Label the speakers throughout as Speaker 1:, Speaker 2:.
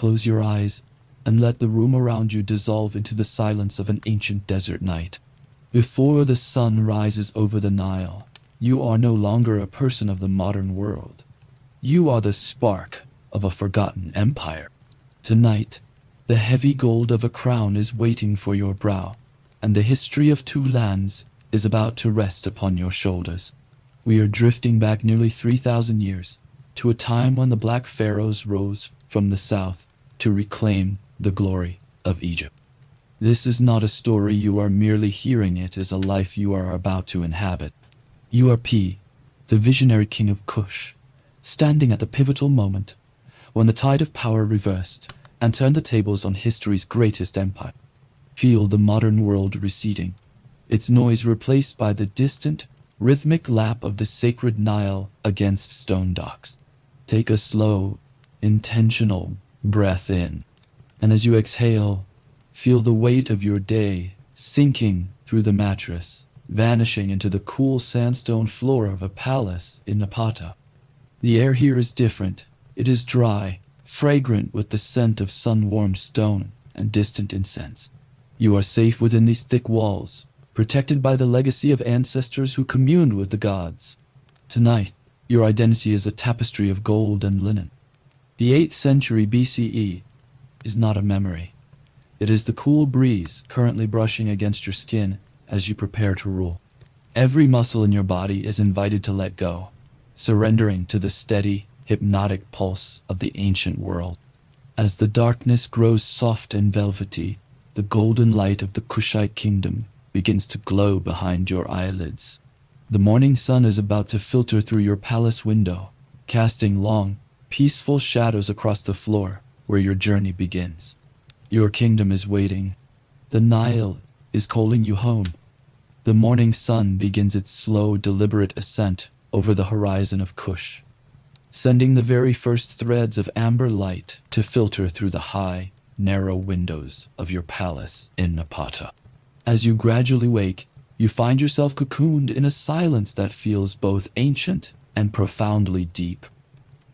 Speaker 1: close your eyes and let the room around you dissolve into the silence of an ancient desert night. Before the sun rises over the Nile, you are no longer a person of the modern world. You are the spark of a forgotten empire. Tonight, the heavy gold of a crown is waiting for your brow, and the history of two lands is about to rest upon your shoulders. We are drifting back nearly 3,000 years, to a time when the Black Pharaohs rose from the south to reclaim the glory of Egypt. This is not a story you are merely hearing, it is a life you are about to inhabit. You are Piye, the visionary king of Kush, standing at the pivotal moment when the tide of power reversed and turned the tables on history's greatest empire. Feel the modern world receding, its noise replaced by the distant, rhythmic lap of the sacred Nile against stone docks. Take a slow, intentional breath in, and as you exhale, feel the weight of your day sinking through the mattress, vanishing into the cool sandstone floor of a palace in Napata. The air here is different. It is dry, fragrant with the scent of sun-warmed stone and distant incense. You are safe within these thick walls, protected by the legacy of ancestors who communed with the gods. Tonight, your identity is a tapestry of gold and linen. The 8th century BCE is not a memory. It is the cool breeze currently brushing against your skin as you prepare to rule. Every muscle in your body is invited to let go, surrendering to the steady, hypnotic pulse of the ancient world. As the darkness grows soft and velvety, the golden light of the Kushite kingdom begins to glow behind your eyelids. The morning sun is about to filter through your palace window, casting long, peaceful shadows across the floor where your journey begins. Your kingdom is waiting. The Nile is calling you home. The morning sun begins its slow, deliberate ascent over the horizon of Kush, sending the very first threads of amber light to filter through the high, narrow windows of your palace in Napata. As you gradually wake, you find yourself cocooned in a silence that feels both ancient and profoundly deep.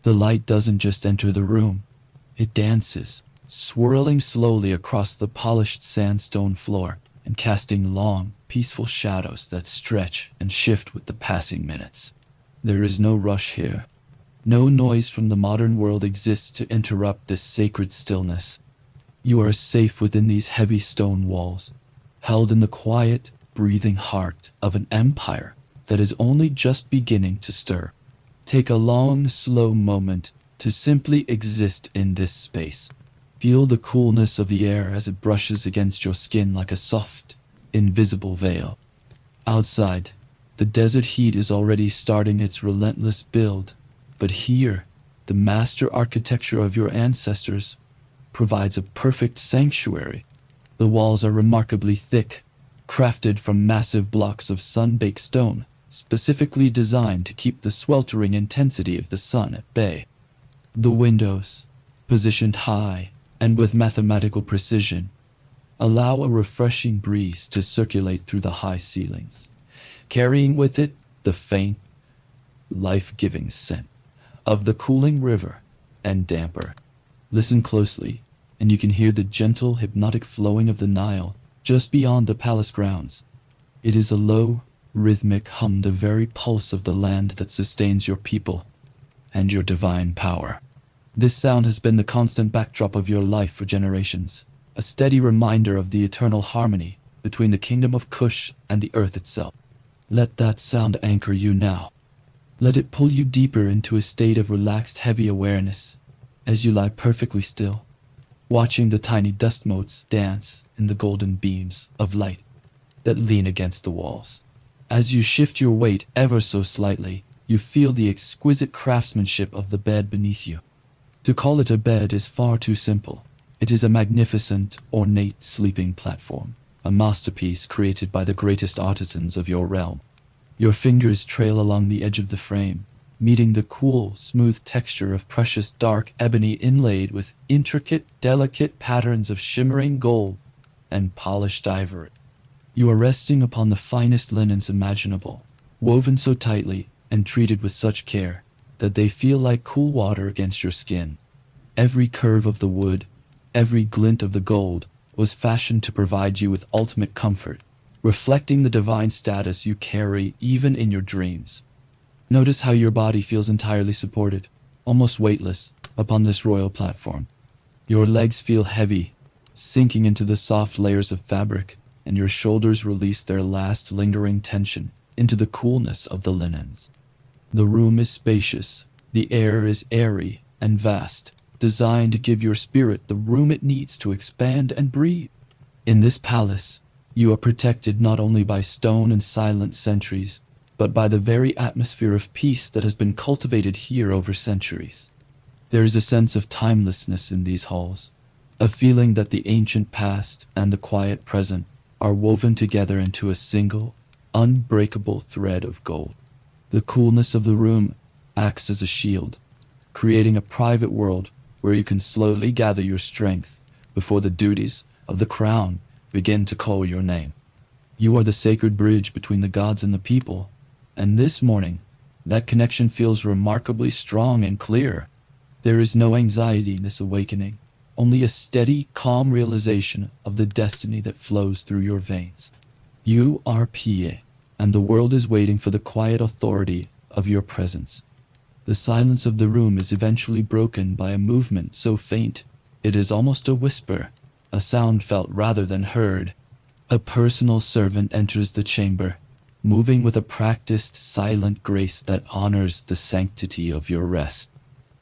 Speaker 1: The light doesn't just enter the room, it dances, swirling slowly across the polished sandstone floor and casting long, peaceful shadows that stretch and shift with the passing minutes. There is no rush here. No noise from the modern world exists to interrupt this sacred stillness. You are safe within these heavy stone walls, held in the quiet, breathing heart of an empire that is only just beginning to stir. Take a long, slow moment to simply exist in this space. Feel the coolness of the air as it brushes against your skin like a soft, invisible veil. Outside, the desert heat is already starting its relentless build, but here, the master architecture of your ancestors provides a perfect sanctuary. The walls are remarkably thick, crafted from massive blocks of sun-baked stone, specifically designed to keep the sweltering intensity of the sun at bay. The windows, positioned high and with mathematical precision, allow a refreshing breeze to circulate through the high ceilings, carrying with it the faint, life-giving scent of the cooling river and damper. Listen closely, and you can hear the gentle, hypnotic flowing of the Nile just beyond the palace grounds. It is a low, rhythmic hum, the very pulse of the land that sustains your people and your divine power. This sound has been the constant backdrop of your life for generations, a steady reminder of the eternal harmony between the Kingdom of Kush and the earth itself. Let that sound anchor you now. Let it pull you deeper into a state of relaxed, heavy awareness as you lie perfectly still, watching the tiny dust motes dance in the golden beams of light that lean against the walls. As you shift your weight ever so slightly, you feel the exquisite craftsmanship of the bed beneath you. To call it a bed is far too simple. It is a magnificent, ornate sleeping platform, a masterpiece created by the greatest artisans of your realm. Your fingers trail along the edge of the frame, meeting the cool, smooth texture of precious dark ebony inlaid with intricate, delicate patterns of shimmering gold and polished ivory. You are resting upon the finest linens imaginable, woven so tightly and treated with such care that they feel like cool water against your skin. Every curve of the wood, every glint of the gold, was fashioned to provide you with ultimate comfort, reflecting the divine status you carry even in your dreams. Notice how your body feels entirely supported, almost weightless, upon this royal platform. Your legs feel heavy, sinking into the soft layers of fabric, and your shoulders release their last lingering tension into the coolness of the linens. The room is spacious, the air is airy and vast, designed to give your spirit the room it needs to expand and breathe. In this palace, you are protected not only by stone and silent sentries, but by the very atmosphere of peace that has been cultivated here over centuries. There is a sense of timelessness in these halls, a feeling that the ancient past and the quiet present are woven together into a single, unbreakable thread of gold. The coolness of the room acts as a shield, creating a private world where you can slowly gather your strength before the duties of the crown begin to call your name. You are the sacred bridge between the gods and the people, and this morning, that connection feels remarkably strong and clear. There is no anxiety in this awakening, only a steady, calm realization of the destiny that flows through your veins. You are Piye, and the world is waiting for the quiet authority of your presence. The silence of the room is eventually broken by a movement so faint it is almost a whisper, a sound felt rather than heard. A personal servant enters the chamber, moving with a practiced, silent grace that honors the sanctity of your rest.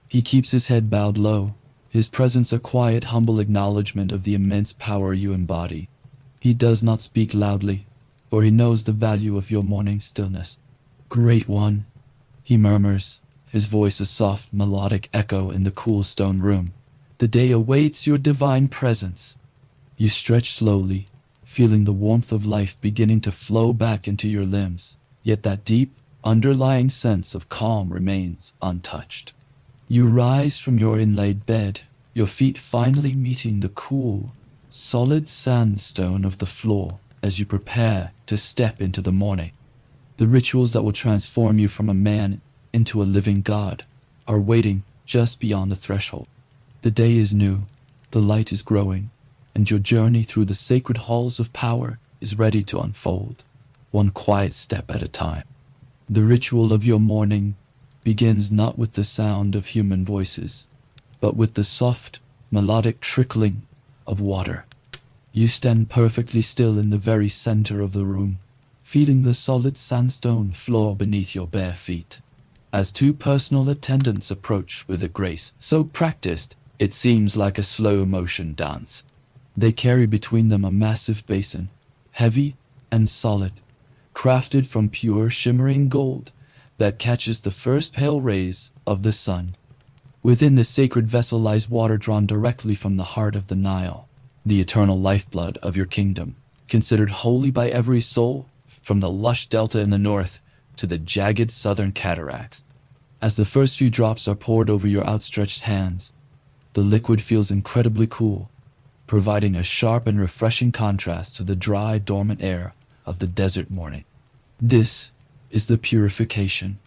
Speaker 1: He keeps his head bowed low, his presence a quiet, humble acknowledgement of the immense power you embody. He does not speak loudly, for he knows the value of your morning stillness. "Great One," he murmurs, his voice a soft, melodic echo in the cool stone room. "The day awaits your divine presence." You stretch slowly, feeling the warmth of life beginning to flow back into your limbs, yet that deep, underlying sense of calm remains untouched. You rise from your inlaid bed, your feet finally meeting the cool, solid sandstone of the floor as you prepare to step into the morning. The rituals that will transform you from a man into a living God are waiting just beyond the threshold. The day is new, the light is growing, and your journey through the sacred halls of power is ready to unfold, one quiet step at a time. The ritual of your morning begins not with the sound of human voices, but with the soft, melodic trickling of water. You stand perfectly still in the very center of the room, feeling the solid sandstone floor beneath your bare feet. As two personal attendants approach with a grace so practiced it seems like a slow-motion dance. They carry between them a massive basin, heavy and solid, crafted from pure shimmering gold that catches the first pale rays of the sun. Within this sacred vessel lies water drawn directly from the heart of the Nile, the eternal lifeblood of your kingdom, considered holy by every soul, from the lush delta in the north to the jagged southern cataracts. As the first few drops are poured over your outstretched hands, the liquid feels incredibly cool, providing a sharp and refreshing contrast to the dry, dormant air of the desert morning. This is the purification,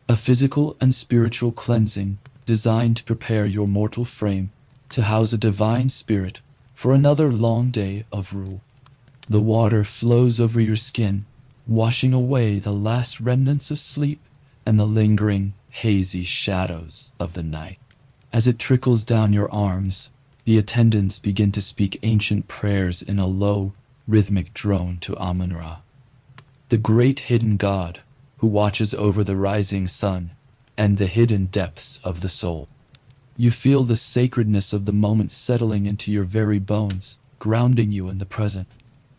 Speaker 1: a physical and spiritual cleansing designed to prepare your mortal frame to house a divine spirit for another long day of rule. The water flows over your skin, washing away the last remnants of sleep and the lingering, hazy shadows of the night. As it trickles down your arms, the attendants begin to speak ancient prayers in a low, rhythmic drone to Amun-Ra, the great hidden god who watches over the rising sun and the hidden depths of the soul. You feel the sacredness of the moment settling into your very bones, grounding you in the present.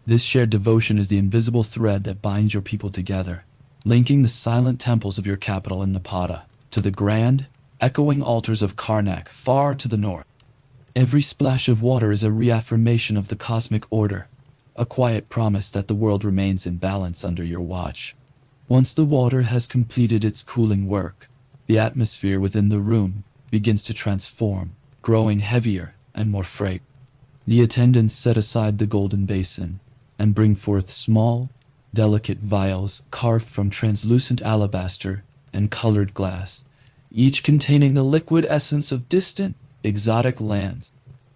Speaker 1: This shared devotion is the invisible thread that binds your people together, linking the silent temples of your capital in Napata to the grand, echoing altars of Karnak far to the north. Every splash of water is a reaffirmation of the cosmic order, a quiet promise that the world remains in balance under your watch. Once the water has completed its cooling work, the atmosphere within the room begins to transform, growing heavier and more fragrant. The attendants set aside the golden basin and bring forth small, delicate vials carved from translucent alabaster and colored glass, each containing the liquid essence of distant, exotic lands.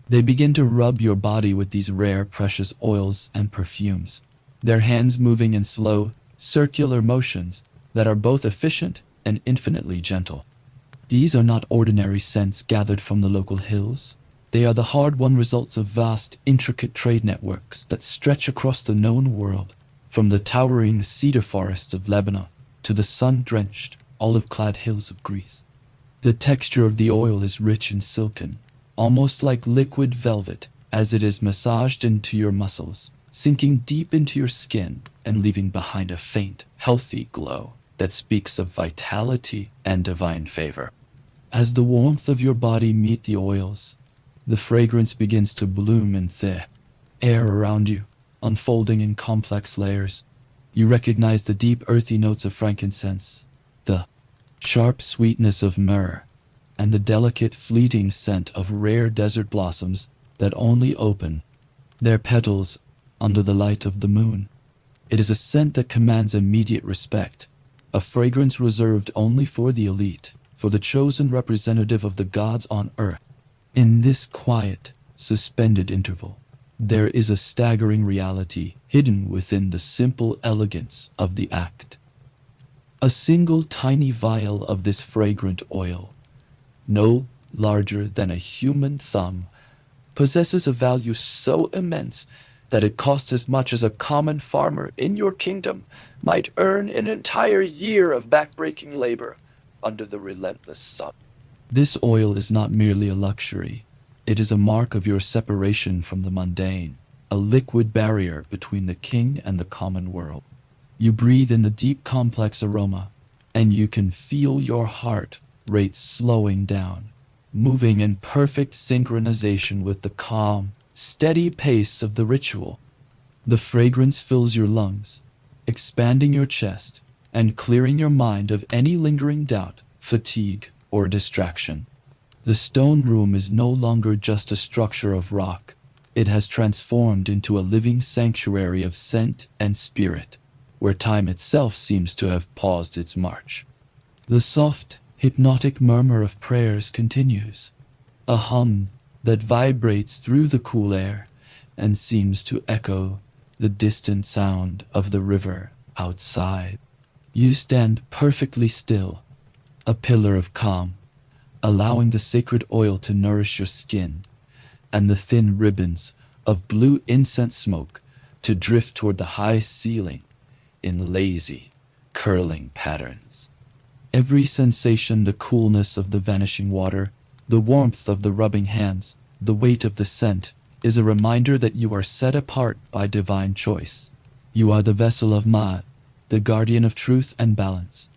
Speaker 1: They begin to rub your body with these rare, precious oils and perfumes, their hands moving in slow, circular motions that are both efficient and infinitely gentle. These are not ordinary scents gathered from the local hills. They are the hard-won results of vast, intricate trade networks that stretch across the known world, from the towering cedar forests of Lebanon to the sun-drenched, olive-clad hills of Greece. The texture of the oil is rich and silken, almost like liquid velvet, as it is massaged into your muscles, sinking deep into your skin and leaving behind a faint, healthy glow that speaks of vitality and divine favor. As the warmth of your body meets the oils, the fragrance begins to bloom in the air around you, unfolding in complex layers. You recognize the deep earthy notes of frankincense, the sharp sweetness of myrrh, and the delicate fleeting scent of rare desert blossoms that only open their petals under the light of the moon. It is a scent that commands immediate respect, a fragrance reserved only for the elite, for the chosen representative of the gods on earth. In this quiet, suspended interval, there is a staggering reality hidden within the simple elegance of the act. A single tiny vial of this fragrant oil, no larger than a human thumb, possesses a value so immense that it costs as much as a common farmer in your kingdom might earn an entire year of backbreaking labor under the relentless sun. This oil is not merely a luxury. It is a mark of your separation from the mundane, a liquid barrier between the king and the common world. You breathe in the deep, complex aroma, and you can feel your heart rate slowing down, moving in perfect synchronization with the calm, steady pace of the ritual. The fragrance fills your lungs, expanding your chest and clearing your mind of any lingering doubt, fatigue, or distraction. The stone room is no longer just a structure of rock. It has transformed into a living sanctuary of scent and spirit, where time itself seems to have paused its march. The soft, hypnotic murmur of prayers continues, a hum that vibrates through the cool air and seems to echo the distant sound of the river outside. You stand perfectly still, a pillar of calm, allowing the sacred oil to nourish your skin and the thin ribbons of blue incense smoke to drift toward the high ceiling in lazy, curling patterns. Every sensation, the coolness of the vanishing water, the warmth of the rubbing hands, the weight of the scent, is a reminder that you are set apart by divine choice. You are the vessel of Ma'at, the guardian of truth and balance.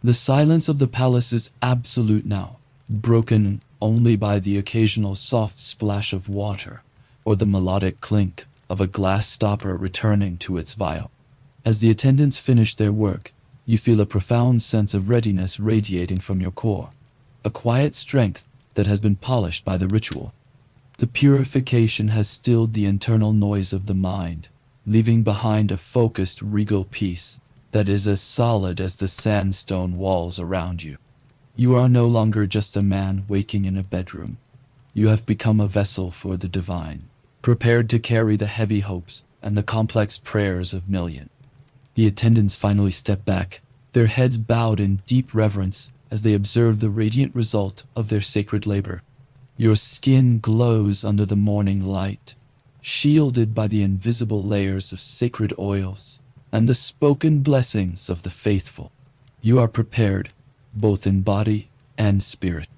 Speaker 1: The silence of the palace is absolute now, broken only by the occasional soft splash of water or the melodic clink of a glass stopper returning to its vial. As the attendants finish their work, you feel a profound sense of readiness radiating from your core, a quiet strength that has been polished by the ritual. The purification has stilled the internal noise of the mind, leaving behind a focused, regal peace that is as solid as the sandstone walls around you. You are no longer just a man waking in a bedroom. You have become a vessel for the divine, prepared to carry the heavy hopes and the complex prayers of millions. The attendants finally step back, their heads bowed in deep reverence as they observe the radiant result of their sacred labor. Your skin glows under the morning light, shielded by the invisible layers of sacred oils and the spoken blessings of the faithful. You are prepared, both in body and spirit.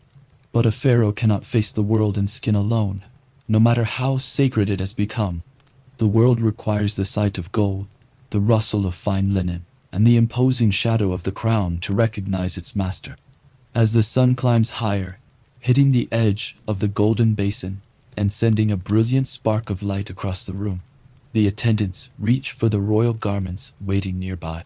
Speaker 1: But a pharaoh cannot face the world in skin alone, no matter how sacred it has become. The world requires the sight of gold, the rustle of fine linen, and the imposing shadow of the crown to recognize its master. As the sun climbs higher, hitting the edge of the golden basin and sending a brilliant spark of light across the room, the attendants reach for the royal garments waiting nearby.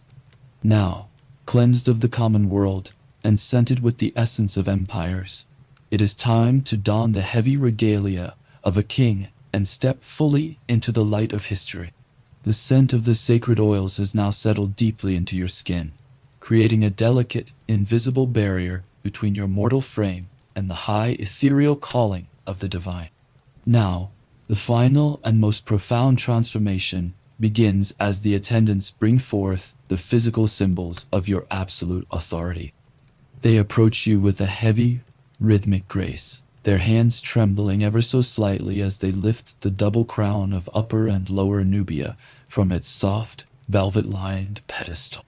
Speaker 1: Now, cleansed of the common world and scented with the essence of empires, it is time to don the heavy regalia of a king and step fully into the light of history. The scent of the sacred oils has now settled deeply into your skin, creating a delicate, invisible barrier between your mortal frame and the high ethereal calling of the divine. Now, the final and most profound transformation begins as the attendants bring forth the physical symbols of your absolute authority. They approach you with a heavy, rhythmic grace, their hands trembling ever so slightly as they lift the double crown of Upper and Lower Nubia from its soft, velvet-lined pedestal.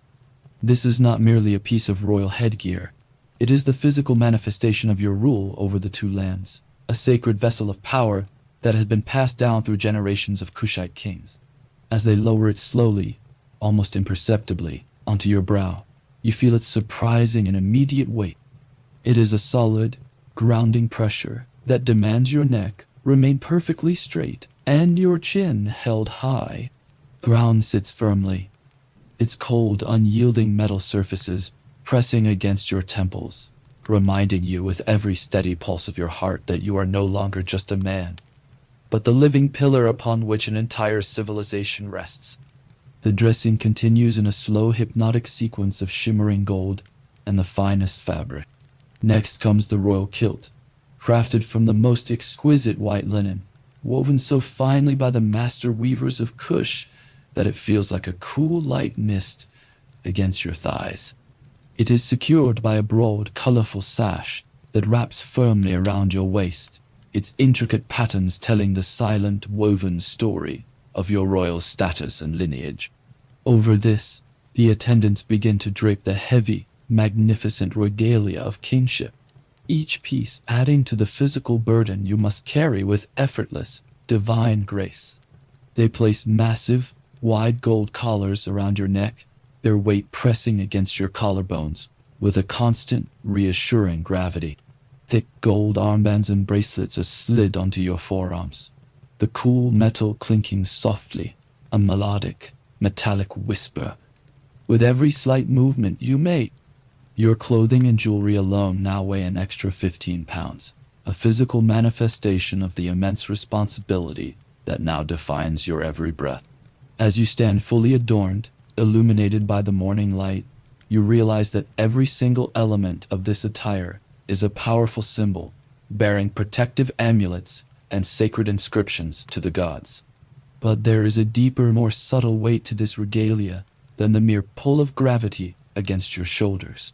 Speaker 1: This is not merely a piece of royal headgear. It is the physical manifestation of your rule over the two lands, a sacred vessel of power that has been passed down through generations of Kushite kings. As they lower it slowly, almost imperceptibly, onto your brow, you feel its surprising and immediate weight. It is a solid, grounding pressure that demands your neck remain perfectly straight and your chin held high. Ground sits firmly, its cold, unyielding metal surfaces pressing against your temples, reminding you with every steady pulse of your heart that you are no longer just a man, but the living pillar upon which an entire civilization rests. The dressing continues in a slow, hypnotic sequence of shimmering gold and the finest fabric. Next comes the royal kilt, crafted from the most exquisite white linen, woven so finely by the master weavers of Kush that it feels like a cool light mist against your thighs. It is secured by a broad, colorful sash that wraps firmly around your waist, its intricate patterns telling the silent, woven story of your royal status and lineage. Over this, the attendants begin to drape the heavy, magnificent regalia of kingship, each piece adding to the physical burden you must carry with effortless, divine grace. They place massive, wide gold collars around your neck, their weight pressing against your collarbones with a constant, reassuring gravity. Thick gold armbands and bracelets are slid onto your forearms, the cool metal clinking softly, a melodic, metallic whisper. With every slight movement you make, your clothing and jewelry alone now weigh an extra 15 pounds, a physical manifestation of the immense responsibility that now defines your every breath. As you stand fully adorned, illuminated by the morning light, you realize that every single element of this attire is a powerful symbol, bearing protective amulets and sacred inscriptions to the gods. But there is a deeper, more subtle weight to this regalia than the mere pull of gravity against your shoulders.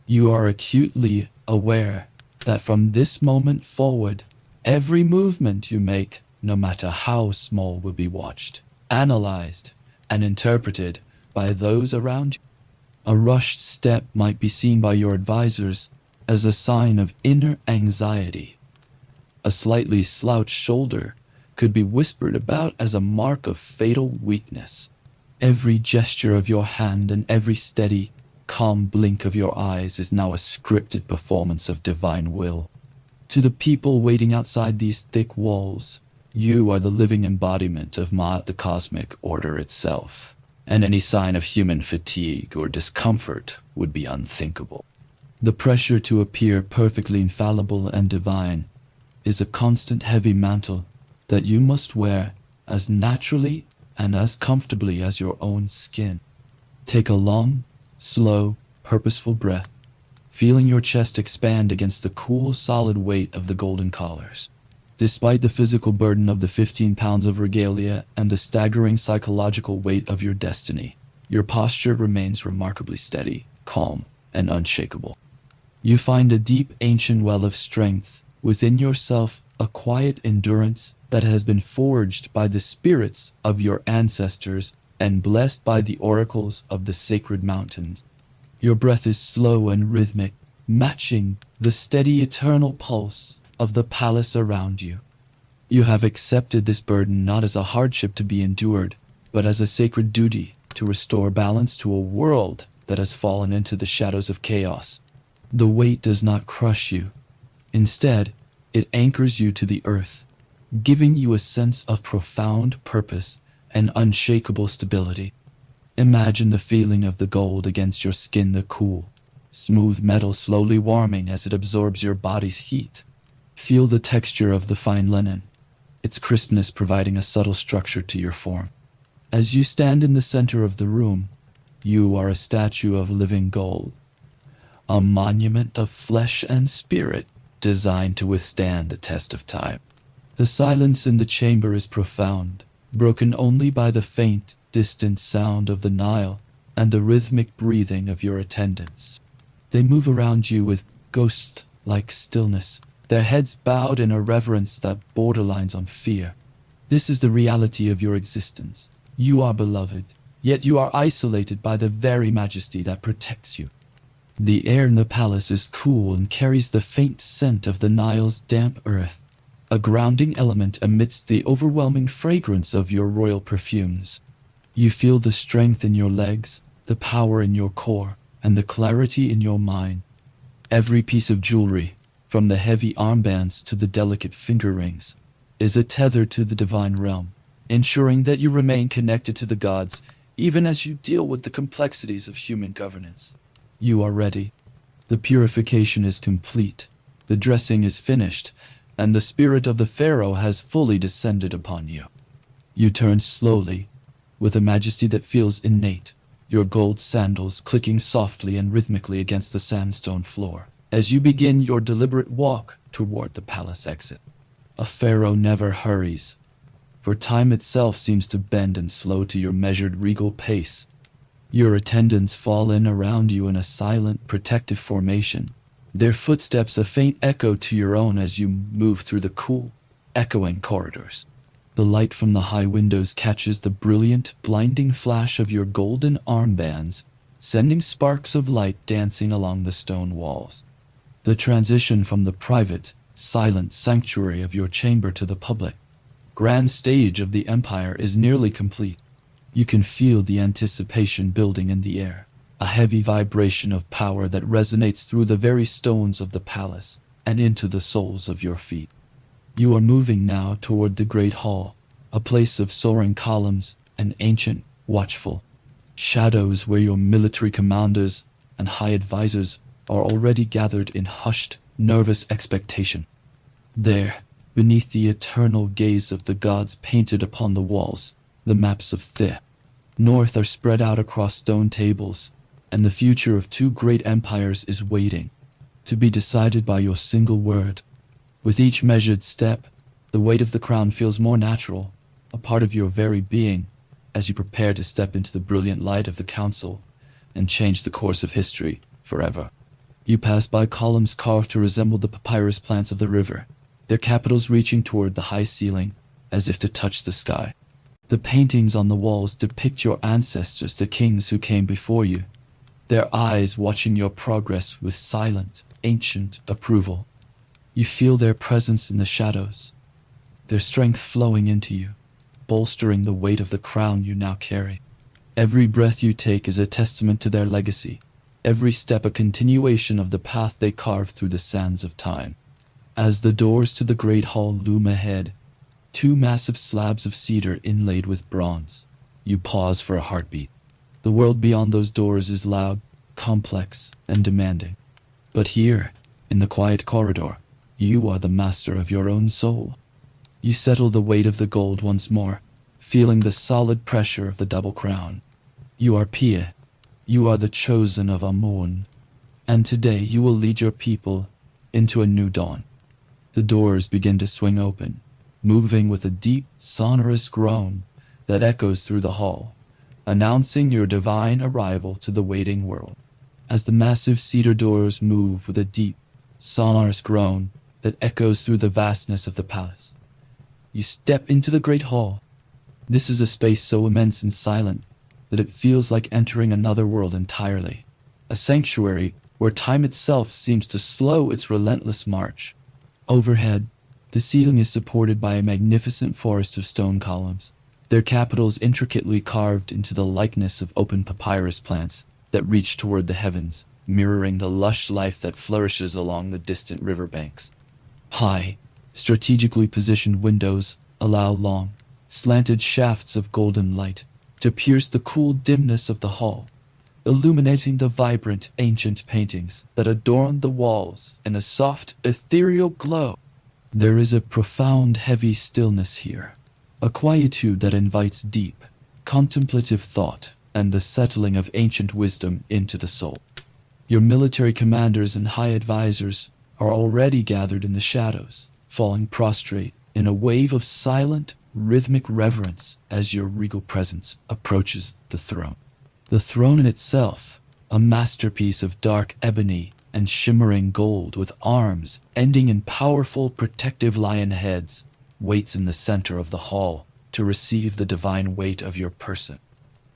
Speaker 1: You are acutely aware that from this moment forward, every movement you make, no matter how small, will be watched, analyzed, and interpreted by those around you. A rushed step might be seen by your advisors as a sign of inner anxiety. A slightly slouched shoulder could be whispered about as a mark of fatal weakness. Every gesture of your hand and every steady, calm blink of your eyes is now a scripted performance of divine will. To the people waiting outside these thick walls, you are the living embodiment of Ma'at, the cosmic order itself, and any sign of human fatigue or discomfort would be unthinkable. The pressure to appear perfectly infallible and divine is a constant heavy mantle that you must wear as naturally and as comfortably as your own skin. Take a long, slow, purposeful breath, feeling your chest expand against the cool, solid weight of the golden collars. Despite the physical burden of the 15 pounds of regalia and the staggering psychological weight of your destiny, your posture remains remarkably steady, calm, and unshakable. You find a deep, ancient well of strength within yourself, a quiet endurance that has been forged by the spirits of your ancestors and blessed by the oracles of the sacred mountains. Your breath is slow and rhythmic, matching the steady eternal pulse of the palace around you. You have accepted this burden not as a hardship to be endured, but as a sacred duty to restore balance to a world that has fallen into the shadows of chaos. The weight does not crush you. Instead, it anchors you to the earth, giving you a sense of profound purpose and unshakable stability. Imagine the feeling of the gold against your skin, the cool, smooth metal slowly warming as it absorbs your body's heat. Feel the texture of the fine linen, its crispness providing a subtle structure to your form. As you stand in the center of the room, you are a statue of living gold, a monument of flesh and spirit, designed to withstand the test of time. The silence in the chamber is profound, broken only by the faint, distant sound of the Nile and the rhythmic breathing of your attendants. They move around you with ghost-like stillness, their heads bowed in a reverence that borderlines on fear. This is the reality of your existence. You are beloved, yet you are isolated by the very majesty that protects you. The air in the palace is cool and carries the faint scent of the Nile's damp earth, a grounding element amidst the overwhelming fragrance of your royal perfumes. You feel the strength in your legs, the power in your core, and the clarity in your mind. Every piece of jewelry, from the heavy armbands to the delicate finger rings, is a tether to the divine realm, ensuring that you remain connected to the gods even as you deal with the complexities of human governance. You are ready. The purification is complete, the dressing is finished, and the spirit of the pharaoh has fully descended upon you. You turn slowly, with a majesty that feels innate, your gold sandals clicking softly and rhythmically against the sandstone floor, as you begin your deliberate walk toward the palace exit. A pharaoh never hurries, for time itself seems to bend and slow to your measured regal pace. Your attendants fall in around you in a silent, protective formation, their footsteps a faint echo to your own as you move through the cool, echoing corridors. The light from the high windows catches the brilliant, blinding flash of your golden armbands, sending sparks of light dancing along the stone walls. The transition from the private, silent sanctuary of your chamber to the public, grand stage of the empire is nearly complete. You can feel the anticipation building in the air, a heavy vibration of power that resonates through the very stones of the palace and into the soles of your feet. You are moving now toward the great hall, a place of soaring columns and ancient, watchful shadows where your military commanders and high advisors are already gathered in hushed, nervous expectation. There, beneath the eternal gaze of the gods painted upon the walls, the maps of the north are spread out across stone tables, and the future of two great empires is waiting to be decided by your single word. With each measured step, the weight of the crown feels more natural, a part of your very being, as you prepare to step into the brilliant light of the council and change the course of history forever. You pass by columns carved to resemble the papyrus plants of the river, their capitals reaching toward the high ceiling, as if to touch the sky. The paintings on the walls depict your ancestors, the kings who came before you, their eyes watching your progress with silent, ancient approval. You feel their presence in the shadows, their strength flowing into you, bolstering the weight of the crown you now carry. Every breath you take is a testament to their legacy, every step a continuation of the path they carved through the sands of time. As the doors to the great hall loom ahead, two massive slabs of cedar inlaid with bronze, you pause for a heartbeat. The world beyond those doors is loud, complex, and demanding. But here, in the quiet corridor, you are the master of your own soul. You settle the weight of the gold once more, feeling the solid pressure of the double crown. You are Piye. You are the chosen of Amun. And today you will lead your people into a new dawn. The doors begin to swing open, moving with a deep, sonorous groan that echoes through the hall, announcing your divine arrival to the waiting world. As the massive cedar doors move with a deep, sonorous groan that echoes through the vastness of the palace, you step into the great hall. This is a space so immense and silent that it feels like entering another world entirely, a sanctuary where time itself seems to slow its relentless march. Overhead, the ceiling is supported by a magnificent forest of stone columns, their capitals intricately carved into the likeness of open papyrus plants that reach toward the heavens, mirroring the lush life that flourishes along the distant riverbanks. High, strategically positioned windows allow long, slanted shafts of golden light to pierce the cool dimness of the hall, illuminating the vibrant, ancient paintings that adorn the walls in a soft, ethereal glow. There is a profound, heavy stillness here, a quietude that invites deep, contemplative thought and the settling of ancient wisdom into the soul. Your military commanders and high advisors are already gathered in the shadows, falling prostrate in a wave of silent, rhythmic reverence as your regal presence approaches the throne. The throne in itself, a masterpiece of dark ebony and shimmering gold with arms ending in powerful protective lion heads, waits in the center of the hall to receive the divine weight of your person.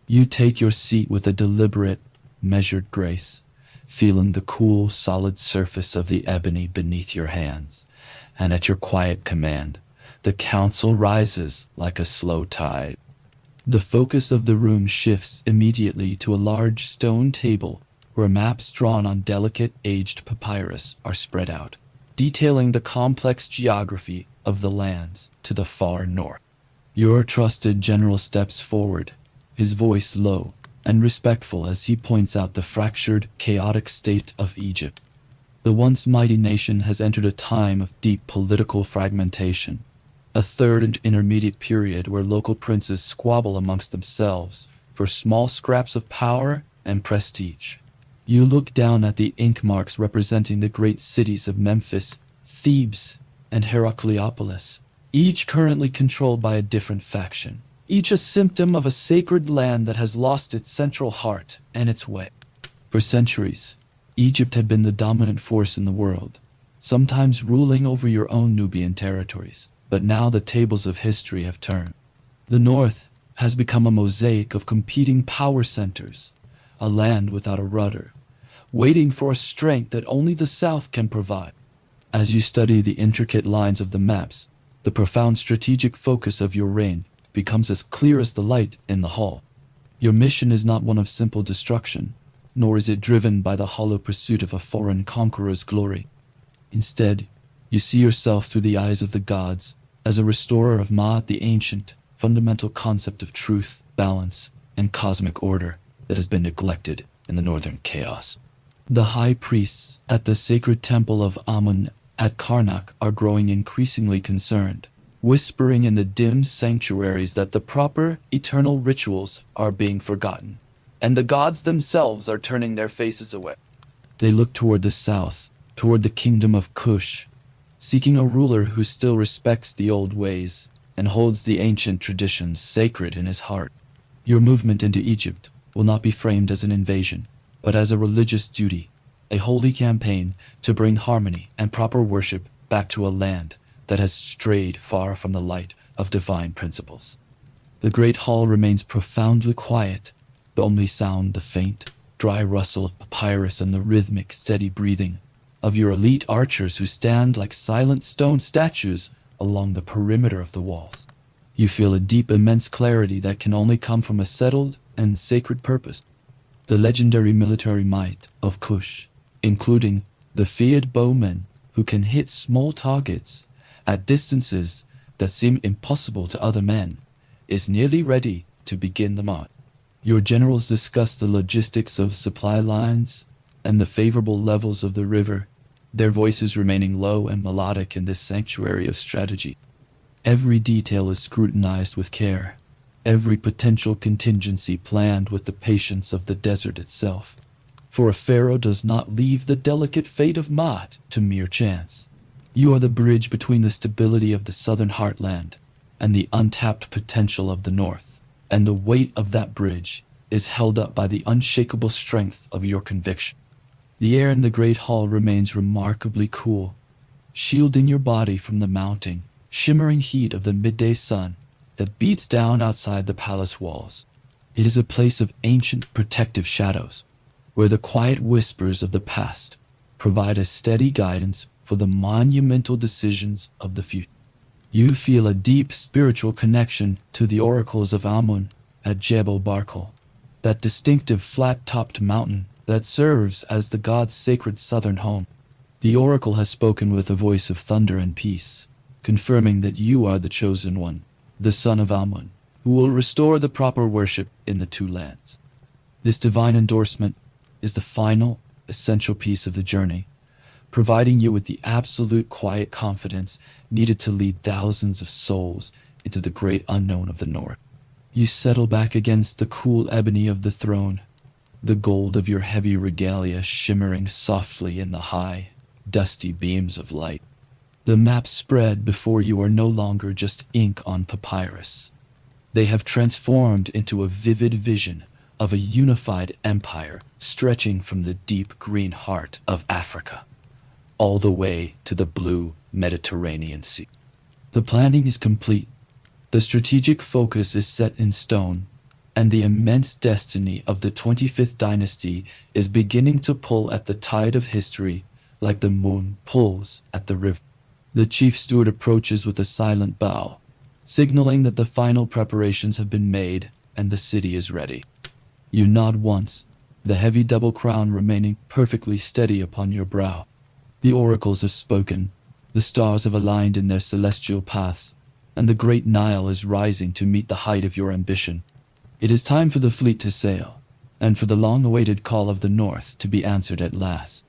Speaker 1: You take your seat with a deliberate, measured grace, feeling the cool, solid surface of the ebony beneath your hands, and at your quiet command, the council rises like a slow tide. The focus of the room shifts immediately to a large stone table where maps drawn on delicate, aged papyrus are spread out, detailing the complex geography of the lands to the far north. Your trusted general steps forward, his voice low and respectful as he points out the fractured, chaotic state of Egypt. The once mighty nation has entered a time of deep political fragmentation, a third and intermediate period where local princes squabble amongst themselves for small scraps of power and prestige. You look down at the ink marks representing the great cities of Memphis, Thebes, and Heracleopolis, each currently controlled by a different faction, each a symptom of a sacred land that has lost its central heart and its way. For centuries, Egypt had been the dominant force in the world, sometimes ruling over your own Nubian territories. But now the tables of history have turned. The north has become a mosaic of competing power centers, a land without a rudder, waiting for a strength that only the south can provide. As you study the intricate lines of the maps, the profound strategic focus of your reign becomes as clear as the light in the hall. Your mission is not one of simple destruction, nor is it driven by the hollow pursuit of a foreign conqueror's glory. Instead, you see yourself through the eyes of the gods as a restorer of Ma'at, the ancient, fundamental concept of truth, balance, and cosmic order that has been neglected in the northern chaos. The high priests at the sacred temple of Amun at Karnak are growing increasingly concerned, whispering in the dim sanctuaries that the proper, eternal rituals are being forgotten, and the gods themselves are turning their faces away. They look toward the south, toward the Kingdom of Kush, seeking a ruler who still respects the old ways and holds the ancient traditions sacred in his heart. Your movement into Egypt will not be framed as an invasion, but as a religious duty, a holy campaign to bring harmony and proper worship back to a land that has strayed far from the light of divine principles. The great hall remains profoundly quiet, the only sound the faint, dry rustle of papyrus and the rhythmic, steady breathing of your elite archers who stand like silent stone statues along the perimeter of the walls. You feel a deep, immense clarity that can only come from a settled and sacred purpose. The legendary military might of Kush, including the feared bowmen who can hit small targets at distances that seem impossible to other men, is nearly ready to begin the march. Your generals discuss the logistics of supply lines and the favorable levels of the river, their voices remaining low and melodic in this sanctuary of strategy. Every detail is scrutinized with care, every potential contingency planned with the patience of the desert itself. For a pharaoh does not leave the delicate fate of Ma'at to mere chance. You are the bridge between the stability of the southern heartland and the untapped potential of the north, and the weight of that bridge is held up by the unshakable strength of your conviction. The air in the great hall remains remarkably cool, shielding your body from the mounting, shimmering heat of the midday sun that beats down outside the palace walls. It is a place of ancient protective shadows, where the quiet whispers of the past provide a steady guidance for the monumental decisions of the future. You feel a deep spiritual connection to the oracles of Amun at Jebel Barkal, that distinctive flat-topped mountain that serves as the god's sacred southern home. The oracle has spoken with a voice of thunder and peace, confirming that you are the chosen one, the son of Amun, who will restore the proper worship in the two lands. This divine endorsement is the final, essential piece of the journey, providing you with the absolute quiet confidence needed to lead thousands of souls into the great unknown of the north. You settle back against the cool ebony of the throne, the gold of your heavy regalia shimmering softly in the high, dusty beams of light. The maps spread before you are no longer just ink on papyrus. They have transformed into a vivid vision of a unified empire stretching from the deep green heart of Africa all the way to the blue Mediterranean Sea. The planning is complete, the strategic focus is set in stone, and the immense destiny of the 25th dynasty is beginning to pull at the tide of history like the moon pulls at the river. The chief steward approaches with a silent bow, signaling that the final preparations have been made and the city is ready. You nod once, the heavy double crown remaining perfectly steady upon your brow. The oracles have spoken, the stars have aligned in their celestial paths, and the great Nile is rising to meet the height of your ambition. It is time for the fleet to sail, and for the long-awaited call of the North to be answered at last.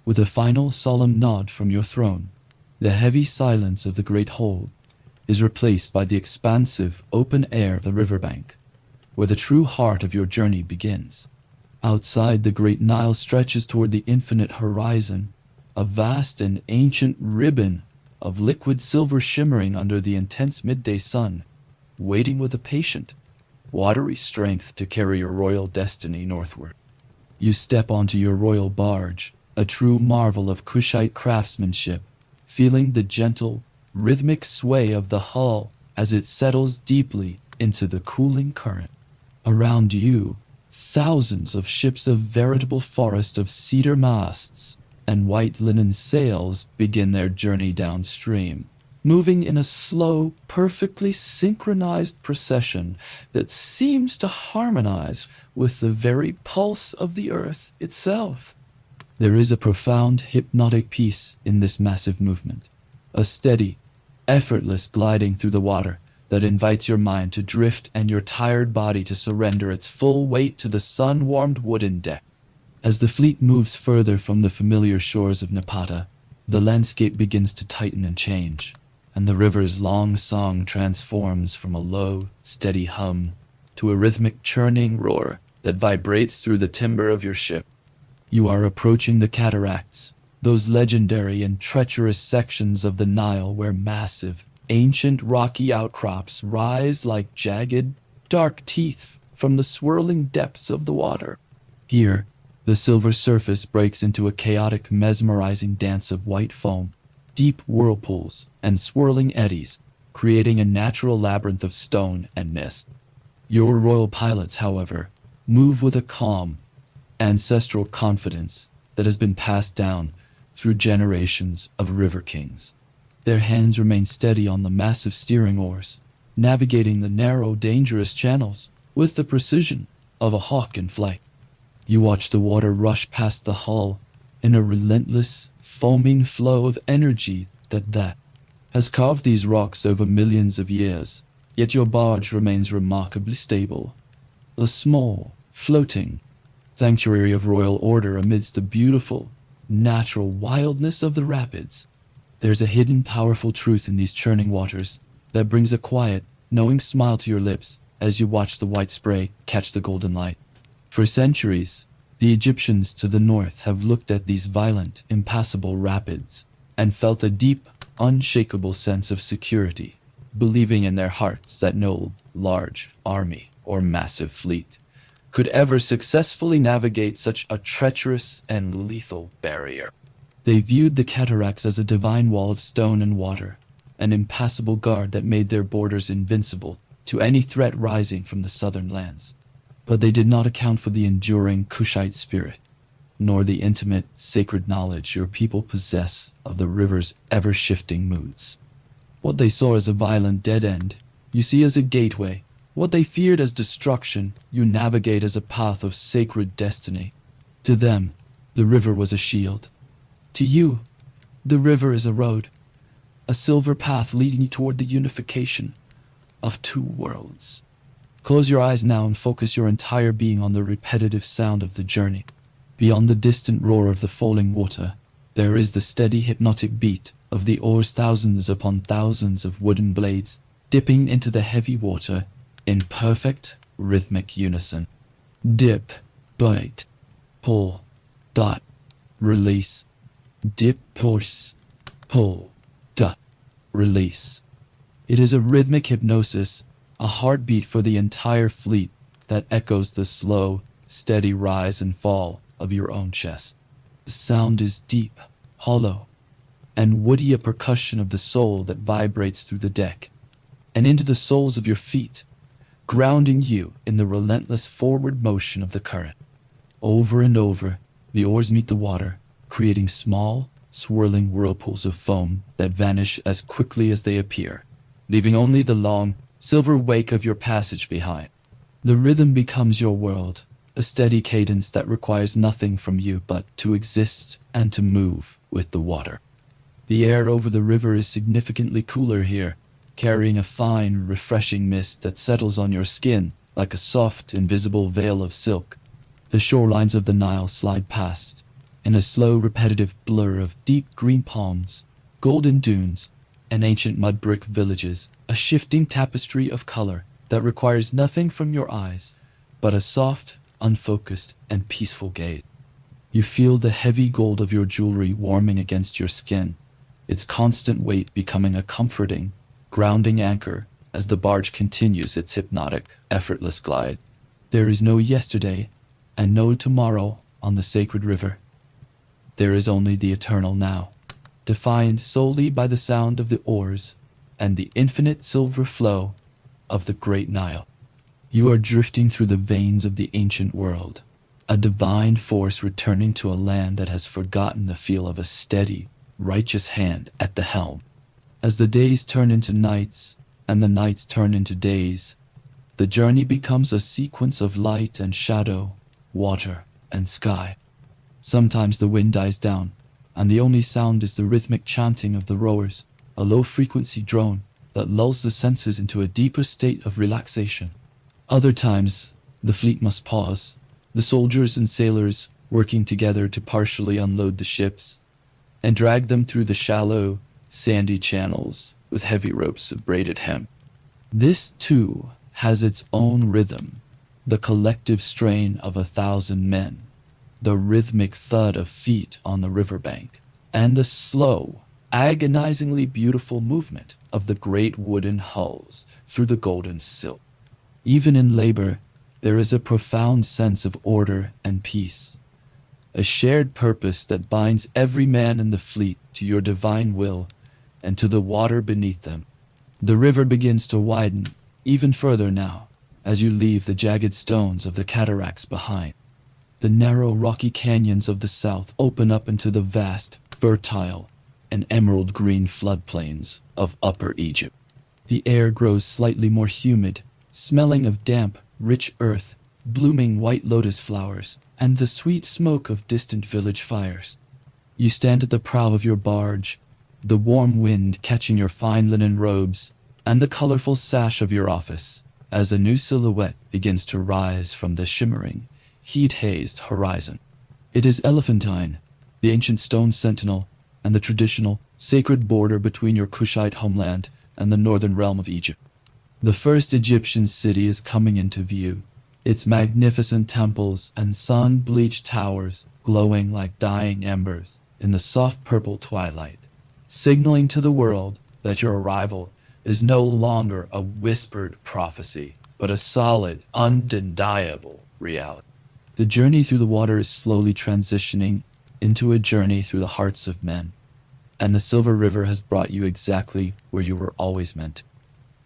Speaker 1: With a final solemn nod from your throne, the heavy silence of the great hold is replaced by the expansive, open air of the riverbank, where the true heart of your journey begins. Outside, the great Nile stretches toward the infinite horizon, a vast and ancient ribbon of liquid silver shimmering under the intense midday sun, waiting with a patient, watery strength to carry your royal destiny northward. You step onto your royal barge, a true marvel of Kushite craftsmanship, feeling the gentle, rhythmic sway of the hull as it settles deeply into the cooling current. Around you, thousands of ships, a veritable forest of cedar masts and white linen sails, begin their journey downstream, moving in a slow, perfectly synchronized procession that seems to harmonize with the very pulse of the earth itself. There is a profound, hypnotic peace in this massive movement, a steady, effortless gliding through the water that invites your mind to drift and your tired body to surrender its full weight to the sun-warmed wooden deck. As the fleet moves further from the familiar shores of Napata, the landscape begins to tighten and change, and the river's long song transforms from a low, steady hum to a rhythmic churning roar that vibrates through the timber of your ship. You are approaching the cataracts, those legendary and treacherous sections of the Nile where massive, ancient rocky outcrops rise like jagged, dark teeth from the swirling depths of the water. Here, the silver surface breaks into a chaotic, mesmerizing dance of white foam, deep whirlpools, and swirling eddies, creating a natural labyrinth of stone and mist. Your royal pilots, however, move with a calm, ancestral confidence that has been passed down through generations of river kings. Their hands remain steady on the massive steering oars, navigating the narrow, dangerous channels with the precision of a hawk in flight. You watch the water rush past the hull in a relentless, foaming flow of energy that has carved these rocks over millions of years, yet your barge remains remarkably stable. A small, floating sanctuary of royal order amidst the beautiful, natural wildness of the rapids. There's a hidden, powerful truth in these churning waters that brings a quiet, knowing smile to your lips as you watch the white spray catch the golden light. For centuries, the Egyptians to the north have looked at these violent, impassable rapids and felt a deep, unshakable sense of security, believing in their hearts that no large army or massive fleet could ever successfully navigate such a treacherous and lethal barrier. They viewed the cataracts as a divine wall of stone and water, an impassable guard that made their borders invincible to any threat rising from the southern lands. But they did not account for the enduring Kushite spirit, nor the intimate, sacred knowledge your people possess of the river's ever-shifting moods. What they saw as a violent dead end, you see as a gateway. What they feared as destruction, you navigate as a path of sacred destiny. To them, the river was a shield. To you, the river is a road, a silver path leading you toward the unification of two worlds. Close your eyes now and focus your entire being on the repetitive sound of the journey. Beyond the distant roar of the falling water, there is the steady hypnotic beat of the oars, thousands upon thousands of wooden blades dipping into the heavy water in perfect rhythmic unison. Dip, bite, pull, dot, release. Dip, push, pull, duck, release. It is a rhythmic hypnosis, a heartbeat for the entire fleet that echoes the slow, steady rise and fall of your own chest. The sound is deep, hollow, and woody, a percussion of the soul that vibrates through the deck and into the soles of your feet, grounding you in the relentless forward motion of the current. Over and over, the oars meet the water, creating small, swirling whirlpools of foam that vanish as quickly as they appear, leaving only the long, silver wake of your passage behind. The rhythm becomes your world, a steady cadence that requires nothing from you but to exist and to move with the water. The air over the river is significantly cooler here, carrying a fine, refreshing mist that settles on your skin like a soft, invisible veil of silk. The shorelines of the Nile slide past, in a slow, repetitive blur of deep green palms, golden dunes, and ancient mud brick villages, a shifting tapestry of color that requires nothing from your eyes but a soft, unfocused, and peaceful gaze. You feel the heavy gold of your jewelry warming against your skin, its constant weight becoming a comforting, grounding anchor as the barge continues its hypnotic, effortless glide. There is no yesterday and no tomorrow on the sacred river. There is only the eternal now, defined solely by the sound of the oars and the infinite silver flow of the great Nile. You are drifting through the veins of the ancient world, a divine force returning to a land that has forgotten the feel of a steady, righteous hand at the helm. As the days turn into nights and the nights turn into days, the journey becomes a sequence of light and shadow, water and sky. Sometimes the wind dies down, and the only sound is the rhythmic chanting of the rowers, a low-frequency drone that lulls the senses into a deeper state of relaxation. Other times, the fleet must pause, the soldiers and sailors working together to partially unload the ships and drag them through the shallow, sandy channels with heavy ropes of braided hemp. This, too, has its own rhythm, the collective strain of 1,000 men, the rhythmic thud of feet on the riverbank, and the slow, agonizingly beautiful movement of the great wooden hulls through the golden silk. Even in labor, there is a profound sense of order and peace, a shared purpose that binds every man in the fleet to your divine will and to the water beneath them. The river begins to widen even further now as you leave the jagged stones of the cataracts behind. The narrow rocky canyons of the south open up into the vast, fertile, and emerald green floodplains of Upper Egypt. The air grows slightly more humid, smelling of damp, rich earth, blooming white lotus flowers, and the sweet smoke of distant village fires. You stand at the prow of your barge, the warm wind catching your fine linen robes and the colorful sash of your office, as a new silhouette begins to rise from the shimmering, heat-hazed horizon. It is Elephantine, the ancient stone sentinel and the traditional, sacred border between your Kushite homeland and the northern realm of Egypt. The first Egyptian city is coming into view, its magnificent temples and sun-bleached towers glowing like dying embers in the soft purple twilight, signaling to the world that your arrival is no longer a whispered prophecy, but a solid, undeniable reality. The journey through the water is slowly transitioning into a journey through the hearts of men, and the Silver River has brought you exactly where you were always meant.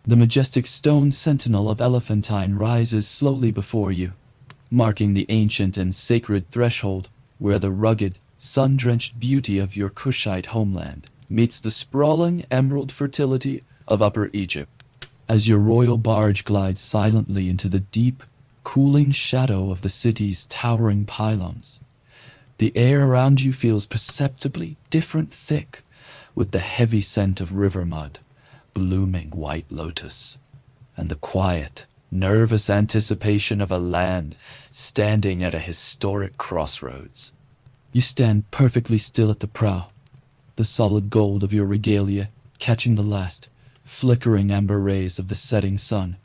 Speaker 1: The majestic stone sentinel of Elephantine rises slowly before you, marking the ancient and sacred threshold where the rugged, sun-drenched beauty of your Kushite homeland meets the sprawling emerald fertility of Upper Egypt. As your royal barge glides silently into the deep, cooling shadow of the city's towering pylons, the air around you feels perceptibly different thick, with the heavy scent of river mud, blooming white lotus, and the quiet, nervous anticipation of a land standing at a historic crossroads. You stand perfectly still at the prow, the solid gold of your regalia catching the last, flickering amber rays of the setting sun,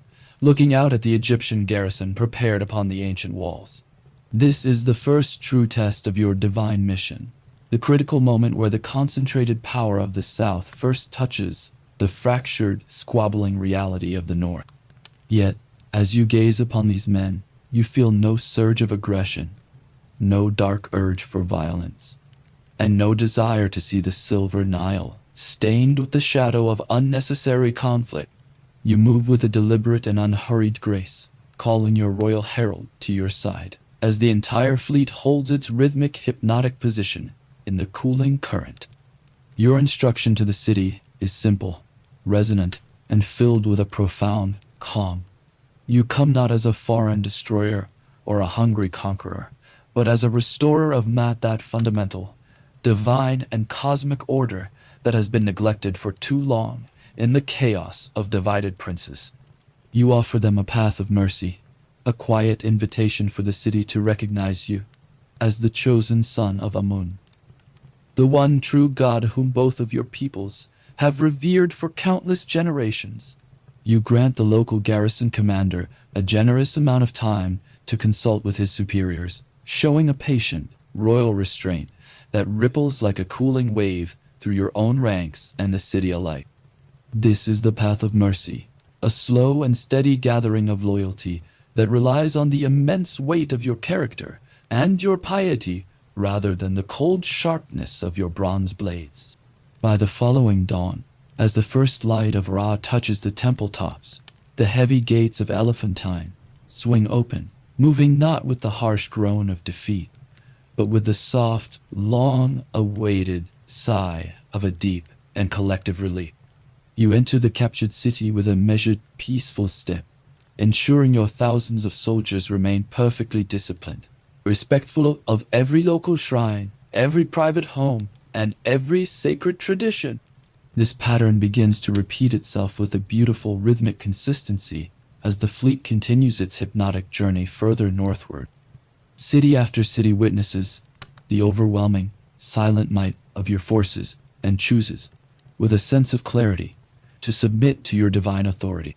Speaker 1: looking out at the Egyptian garrison prepared upon the ancient walls. This is the first true test of your divine mission, the critical moment where the concentrated power of the South first touches the fractured, squabbling reality of the North. Yet, as you gaze upon these men, you feel no surge of aggression, no dark urge for violence, and no desire to see the silver Nile stained with the shadow of unnecessary conflict. You move with a deliberate and unhurried grace, calling your royal herald to your side, as the entire fleet holds its rhythmic, hypnotic position in the cooling current. Your instruction to the city is simple, resonant, and filled with a profound calm. You come not as a foreign destroyer or a hungry conqueror, but as a restorer of that fundamental, divine, and cosmic order that has been neglected for too long in the chaos of divided princes. You offer them a path of mercy, a quiet invitation for the city to recognize you as the chosen son of Amun, the one true God whom both of your peoples have revered for countless generations. You grant the local garrison commander a generous amount of time to consult with his superiors, showing a patient, royal restraint that ripples like a cooling wave through your own ranks and the city alike. This is the path of mercy, a slow and steady gathering of loyalty that relies on the immense weight of your character and your piety rather than the cold sharpness of your bronze blades. By the following dawn, as the first light of Ra touches the temple tops, the heavy gates of Elephantine swing open, moving not with the harsh groan of defeat, but with the soft, long-awaited sigh of a deep and collective relief. You enter the captured city with a measured, peaceful step, ensuring your thousands of soldiers remain perfectly disciplined, respectful of every local shrine, every private home, and every sacred tradition. This pattern begins to repeat itself with a beautiful rhythmic consistency as the fleet continues its hypnotic journey further northward. City after city witnesses the overwhelming, silent might of your forces and chooses, with a sense of clarity, to submit to your divine authority.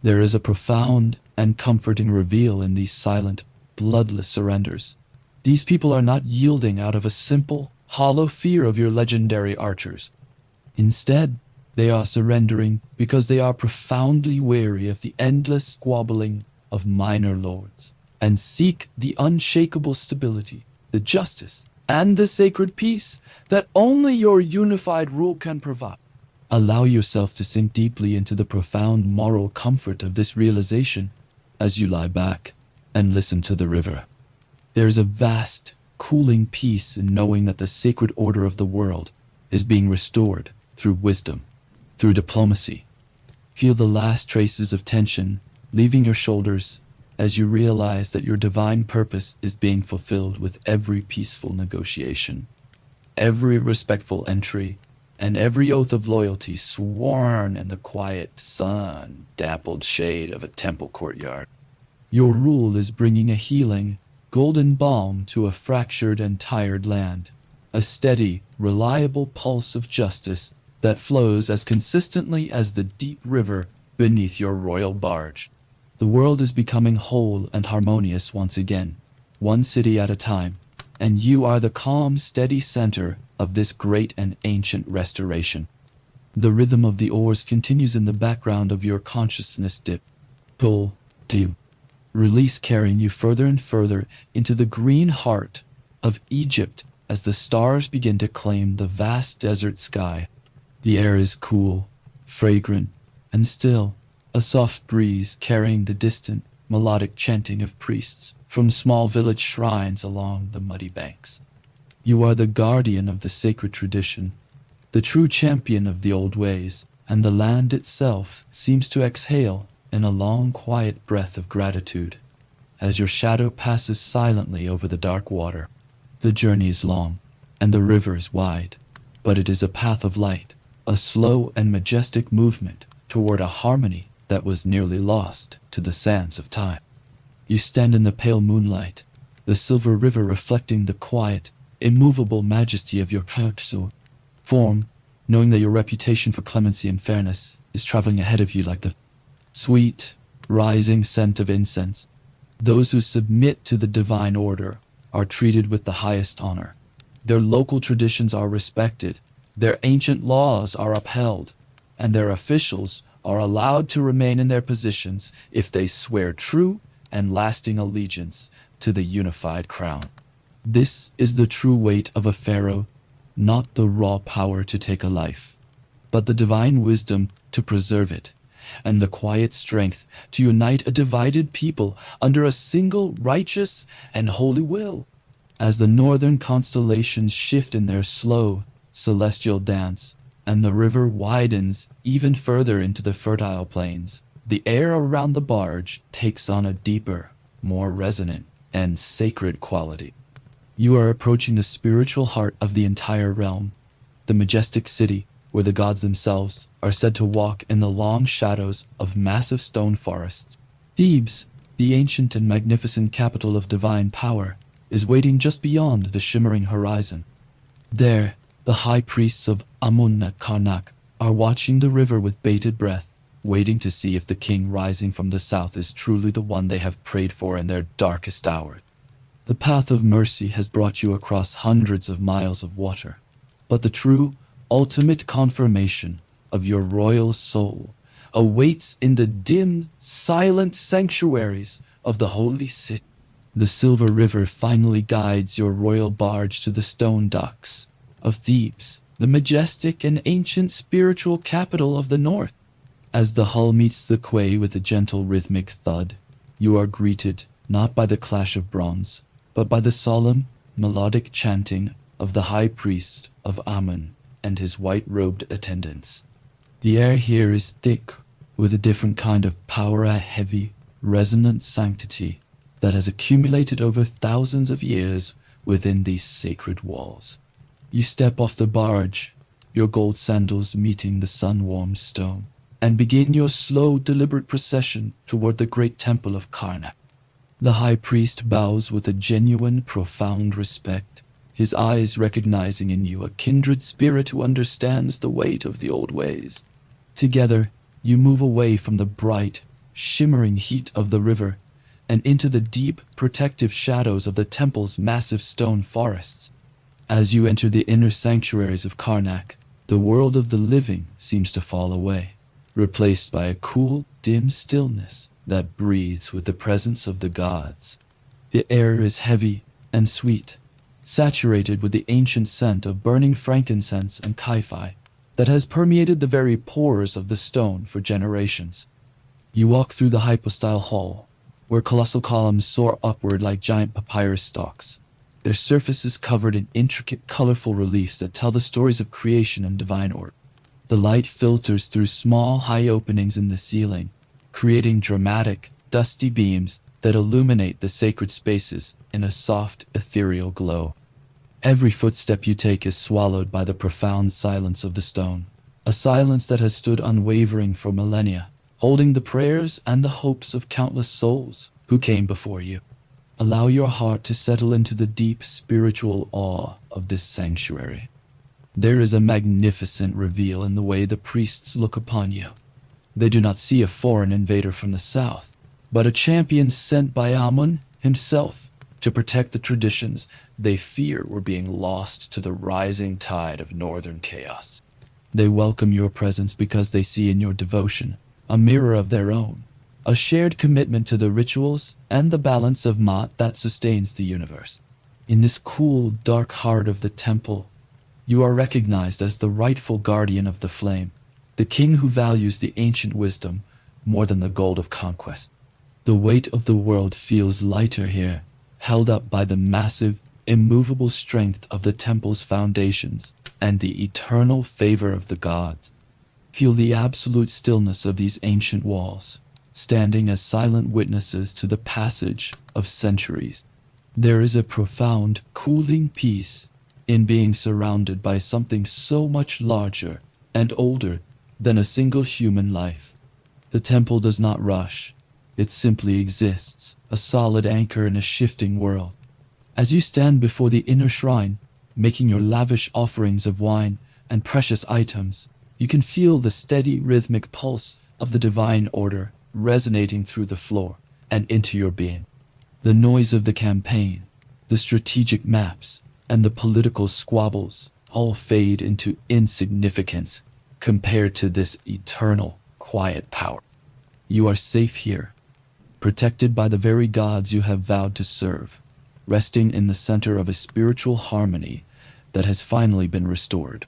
Speaker 1: There is a profound and comforting reveal in these silent, bloodless surrenders. These people are not yielding out of a simple, hollow fear of your legendary archers. Instead, they are surrendering because they are profoundly weary of the endless squabbling of minor lords, and seek the unshakable stability, the justice, and the sacred peace that only your unified rule can provide. Allow yourself to sink deeply into the profound moral comfort of this realization as you lie back and listen to the river. There is a vast, cooling peace in knowing that the sacred order of the world is being restored through wisdom, through diplomacy. Feel the last traces of tension leaving your shoulders as you realize that your divine purpose is being fulfilled with every peaceful negotiation, every respectful entry, and every oath of loyalty sworn in the quiet, sun-dappled shade of a temple courtyard. Your rule is bringing a healing, golden balm to a fractured and tired land, a steady, reliable pulse of justice that flows as consistently as the deep river beneath your royal barge. The world is becoming whole and harmonious once again, one city at a time, and you are the calm, steady center of this great and ancient restoration. The rhythm of the oars continues in the background of your consciousness dip, pull, to, release, carrying you further and further into the green heart of Egypt as the stars begin to claim the vast desert sky. The air is cool, fragrant, and still, a soft breeze carrying the distant, melodic chanting of priests from small village shrines along the muddy banks. You are the guardian of the sacred tradition, the true champion of the old ways, and the land itself seems to exhale in a long, quiet breath of gratitude as your shadow passes silently over the dark water. The journey is long, and the river is wide, but it is a path of light, a slow and majestic movement toward a harmony that was nearly lost to the sands of time. You stand in the pale moonlight, the silver river reflecting the quiet, immovable majesty of your form, knowing that your reputation for clemency and fairness is traveling ahead of you like the sweet, rising scent of incense. Those who submit to the divine order are treated with the highest honor, Their local traditions are respected, their ancient laws are upheld, and their officials are allowed to remain in their positions if they swear true and lasting allegiance to the unified crown. This is the true weight of a pharaoh, not the raw power to take a life, but the divine wisdom to preserve it, and the quiet strength to unite a divided people under a single righteous and holy will. As the northern constellations shift in their slow, celestial dance, and the river widens even further into the fertile plains, the air around the barge takes on a deeper, more resonant, and sacred quality. You are approaching the spiritual heart of the entire realm, the majestic city where the gods themselves are said to walk in the long shadows of massive stone forests. Thebes, the ancient and magnificent capital of divine power, is waiting just beyond the shimmering horizon. There, the high priests of Amun at Karnak are watching the river with bated breath, waiting to see if the king rising from the south is truly the one they have prayed for in their darkest hour. The path of mercy has brought you across hundreds of miles of water, but the true, ultimate confirmation of your royal soul awaits in the dim, silent sanctuaries of the holy city. The silver river finally guides your royal barge to the stone docks of Thebes, the majestic and ancient spiritual capital of the north. As the hull meets the quay with a gentle rhythmic thud, you are greeted not by the clash of bronze, but by the solemn, melodic chanting of the high priest of Amun and his white-robed attendants. The air here is thick with a different kind of power, a heavy, resonant sanctity that has accumulated over thousands of years within these sacred walls. You step off the barge, your gold sandals meeting the sun-warmed stone, and begin your slow, deliberate procession toward the great temple of Karnak. The high priest bows with a genuine, profound respect, his eyes recognizing in you a kindred spirit who understands the weight of the old ways. Together, you move away from the bright, shimmering heat of the river and into the deep, protective shadows of the temple's massive stone forests. As you enter the inner sanctuaries of Karnak, the world of the living seems to fall away, replaced by a cool, dim stillness that breathes with the presence of the gods. The air is heavy and sweet, saturated with the ancient scent of burning frankincense and kaifi that has permeated the very pores of the stone for generations. You walk through the hypostyle hall, where colossal columns soar upward like giant papyrus stalks, their surfaces covered in intricate, colorful reliefs that tell the stories of creation and divine order. The light filters through small, high openings in the ceiling, creating dramatic, dusty beams that illuminate the sacred spaces in a soft, ethereal glow. Every footstep you take is swallowed by the profound silence of the stone, a silence that has stood unwavering for millennia, holding the prayers and the hopes of countless souls who came before you. Allow your heart to settle into the deep spiritual awe of this sanctuary. There is a magnificent reveal in the way the priests look upon you. They do not see a foreign invader from the south, but a champion sent by Amun himself to protect the traditions they fear were being lost to the rising tide of northern chaos. They welcome your presence because they see in your devotion a mirror of their own, a shared commitment to the rituals and the balance of Ma'at that sustains the universe. In this cool, dark heart of the temple, you are recognized as the rightful guardian of the flame, the king who values the ancient wisdom more than the gold of conquest. The weight of the world feels lighter here, held up by the massive, immovable strength of the temple's foundations and the eternal favor of the gods. Feel the absolute stillness of these ancient walls, standing as silent witnesses to the passage of centuries. There is a profound, cooling peace in being surrounded by something so much larger and older than a single human life. The temple does not rush. It simply exists, a solid anchor in a shifting world. As you stand before the inner shrine, making your lavish offerings of wine and precious items, you can feel the steady rhythmic pulse of the divine order resonating through the floor and into your being. The noise of the campaign, the strategic maps, and the political squabbles all fade into insignificance compared to this eternal, quiet power. You are safe here, protected by the very gods you have vowed to serve, resting in the center of a spiritual harmony that has finally been restored.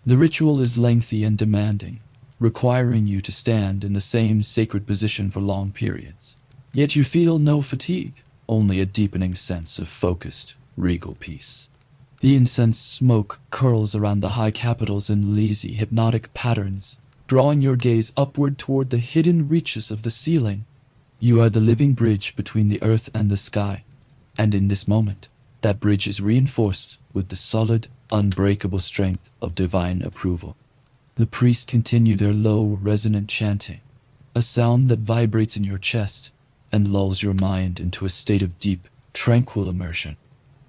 Speaker 1: The ritual is lengthy and demanding, requiring you to stand in the same sacred position for long periods. Yet you feel no fatigue, only a deepening sense of focused, regal peace. The incense smoke curls around the high capitals in lazy, hypnotic patterns, drawing your gaze upward toward the hidden reaches of the ceiling. You are the living bridge between the earth and the sky, and in this moment, that bridge is reinforced with the solid, unbreakable strength of divine approval. The priests continue their low, resonant chanting, a sound that vibrates in your chest and lulls your mind into a state of deep, tranquil immersion.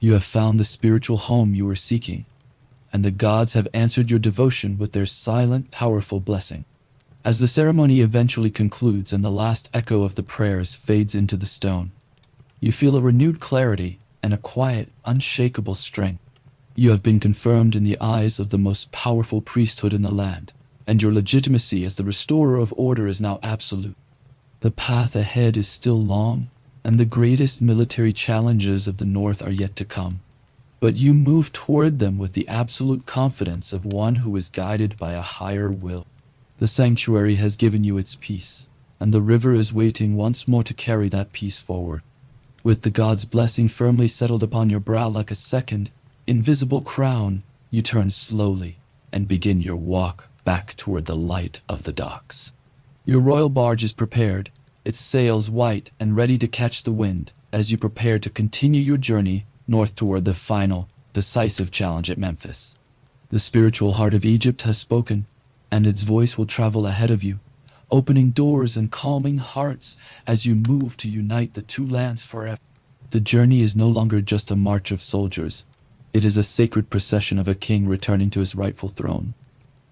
Speaker 1: You have found the spiritual home you were seeking, and the gods have answered your devotion with their silent, powerful blessing. As the ceremony eventually concludes and the last echo of the prayers fades into the stone, you feel a renewed clarity and a quiet, unshakable strength. You have been confirmed in the eyes of the most powerful priesthood in the land, and your legitimacy as the restorer of order is now absolute. The path ahead is still long, and the greatest military challenges of the North are yet to come. But you move toward them with the absolute confidence of one who is guided by a higher will. The sanctuary has given you its peace, and the river is waiting once more to carry that peace forward. With the god's blessing firmly settled upon your brow like a second, invisible crown, you turn slowly and begin your walk back toward the light of the docks. Your royal barge is prepared, its sails white and ready to catch the wind as you prepare to continue your journey north toward the final, decisive challenge at Memphis. The spiritual heart of Egypt has spoken, and its voice will travel ahead of you, opening doors and calming hearts as you move to unite the two lands forever. The journey is no longer just a march of soldiers. It is a sacred procession of a king returning to his rightful throne.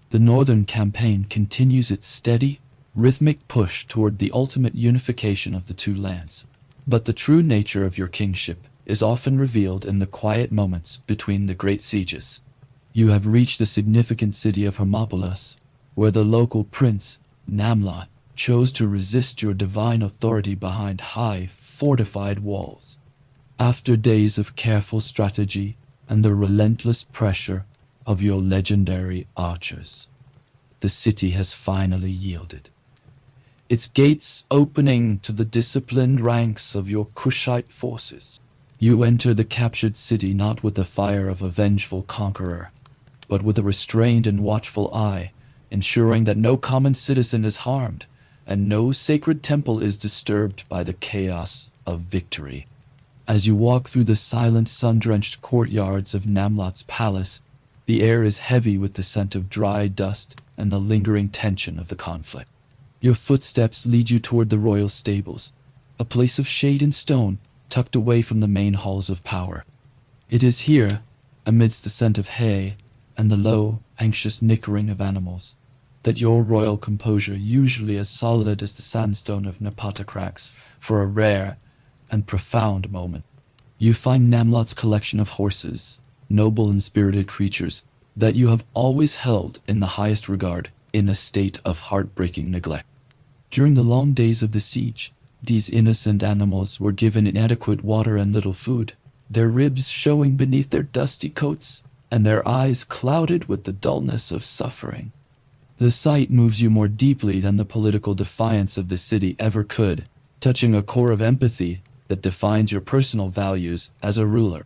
Speaker 1: The northern campaign continues its steady, rhythmic push toward the ultimate unification of the two lands. But the true nature of your kingship is often revealed in the quiet moments between the great sieges. You have reached the significant city of Hermopolis, where the local prince, Namlot, chose to resist your divine authority behind high, fortified walls. After days of careful strategy and the relentless pressure of your legendary archers, the city has finally yielded, its gates opening to the disciplined ranks of your Kushite forces. You enter the captured city not with the fire of a vengeful conqueror, but with a restrained and watchful eye, ensuring that no common citizen is harmed and no sacred temple is disturbed by the chaos of victory. As you walk through the silent, sun-drenched courtyards of Namlot's palace, the air is heavy with the scent of dry dust and the lingering tension of the conflict. Your footsteps lead you toward the royal stables, a place of shade and stone tucked away from the main halls of power. It is here, amidst the scent of hay and the low, anxious nickering of animals, that your royal composure, usually as solid as the sandstone of Napata, cracks for a rare and profound moment. You find Namlot's collection of horses, noble and spirited creatures that you have always held in the highest regard, in a state of heartbreaking neglect. During the long days of the siege, these innocent animals were given inadequate water and little food, their ribs showing beneath their dusty coats and their eyes clouded with the dullness of suffering. The sight moves you more deeply than the political defiance of the city ever could, touching a core of empathy that defines your personal values as a ruler.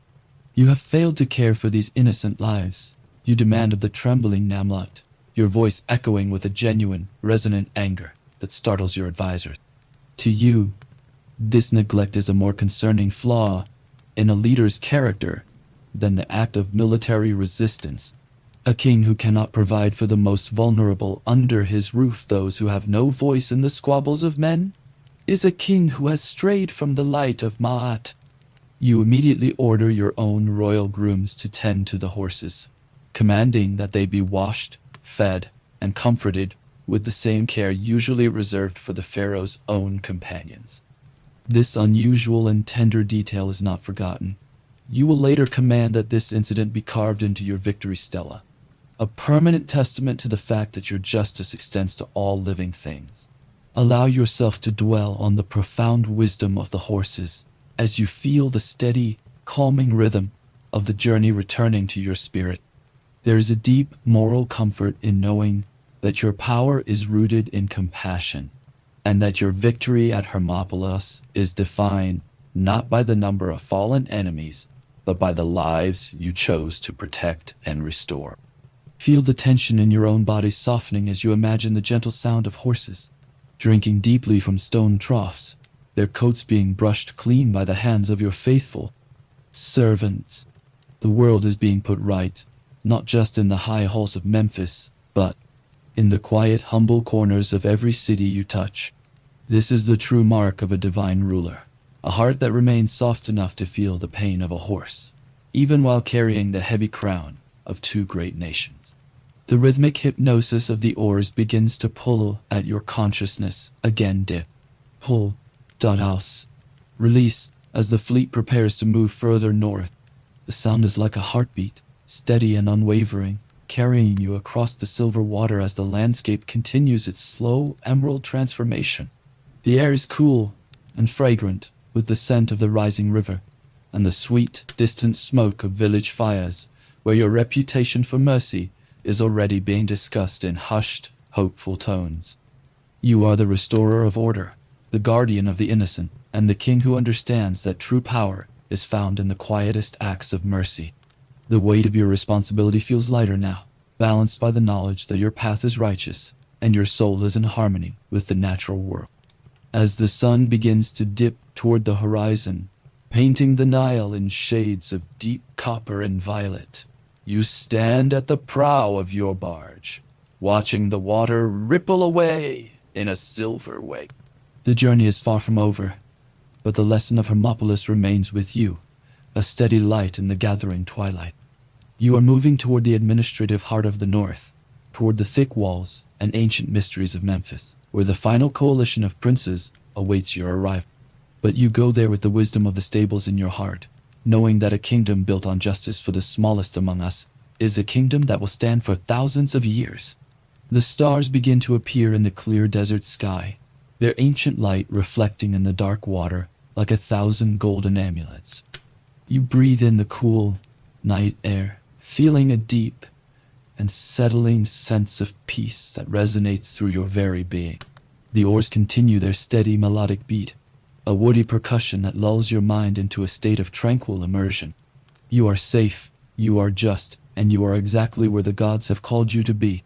Speaker 1: You have failed to care for these innocent lives. You demand of the trembling Namlot, your voice echoing with a genuine, resonant anger that startles your advisors. To you, this neglect is a more concerning flaw in a leader's character than the act of military resistance. A king who cannot provide for the most vulnerable under his roof, those who have no voice in the squabbles of men, is a king who has strayed from the light of Ma'at. You immediately order your own royal grooms to tend to the horses, commanding that they be washed, fed, and comforted with the same care usually reserved for the pharaoh's own companions. This unusual and tender detail is not forgotten. You will later command that this incident be carved into your victory stela, a permanent testament to the fact that your justice extends to all living things. Allow yourself to dwell on the profound wisdom of the horses as you feel the steady, calming rhythm of the journey returning to your spirit. There is a deep moral comfort in knowing that your power is rooted in compassion, and that your victory at Hermopolis is defined not by the number of fallen enemies, but by the lives you chose to protect and restore. Feel the tension in your own body softening as you imagine the gentle sound of horses drinking deeply from stone troughs, their coats being brushed clean by the hands of your faithful servants. The world is being put right, not just in the high halls of Memphis, but in the quiet, humble corners of every city you touch. This is the true mark of a divine ruler, a heart that remains soft enough to feel the pain of a horse, even while carrying the heavy crown of two great nations. The rhythmic hypnosis of the oars begins to pull at your consciousness. Again, dip, pull, house, release as the fleet prepares to move further north. The sound is like a heartbeat, steady and unwavering, carrying you across the silver water as the landscape continues its slow emerald transformation. The air is cool and fragrant with the scent of the rising river and the sweet, distant smoke of village fires, where your reputation for mercy is already being discussed in hushed, hopeful tones. You are the restorer of order, the guardian of the innocent, and the king who understands that true power is found in the quietest acts of mercy. The weight of your responsibility feels lighter now, balanced by the knowledge that your path is righteous and your soul is in harmony with the natural world. As the sun begins to dip toward the horizon, painting the Nile in shades of deep copper and violet, you stand at the prow of your barge, watching the water ripple away in a silver wake. The journey is far from over, but the lesson of Hermopolis remains with you, a steady light in the gathering twilight. You are moving toward the administrative heart of the north, toward the thick walls and ancient mysteries of Memphis, where the final coalition of princes awaits your arrival. But you go there with the wisdom of the stables in your heart, knowing that a kingdom built on justice for the smallest among us is a kingdom that will stand for thousands of years. The stars begin to appear in the clear desert sky, their ancient light reflecting in the dark water like 1,000 golden amulets. You breathe in the cool night air, feeling a deep and settling sense of peace that resonates through your very being. The oars continue their steady melodic beat, a woody percussion that lulls your mind into a state of tranquil immersion. You are safe, you are just, and you are exactly where the gods have called you to be.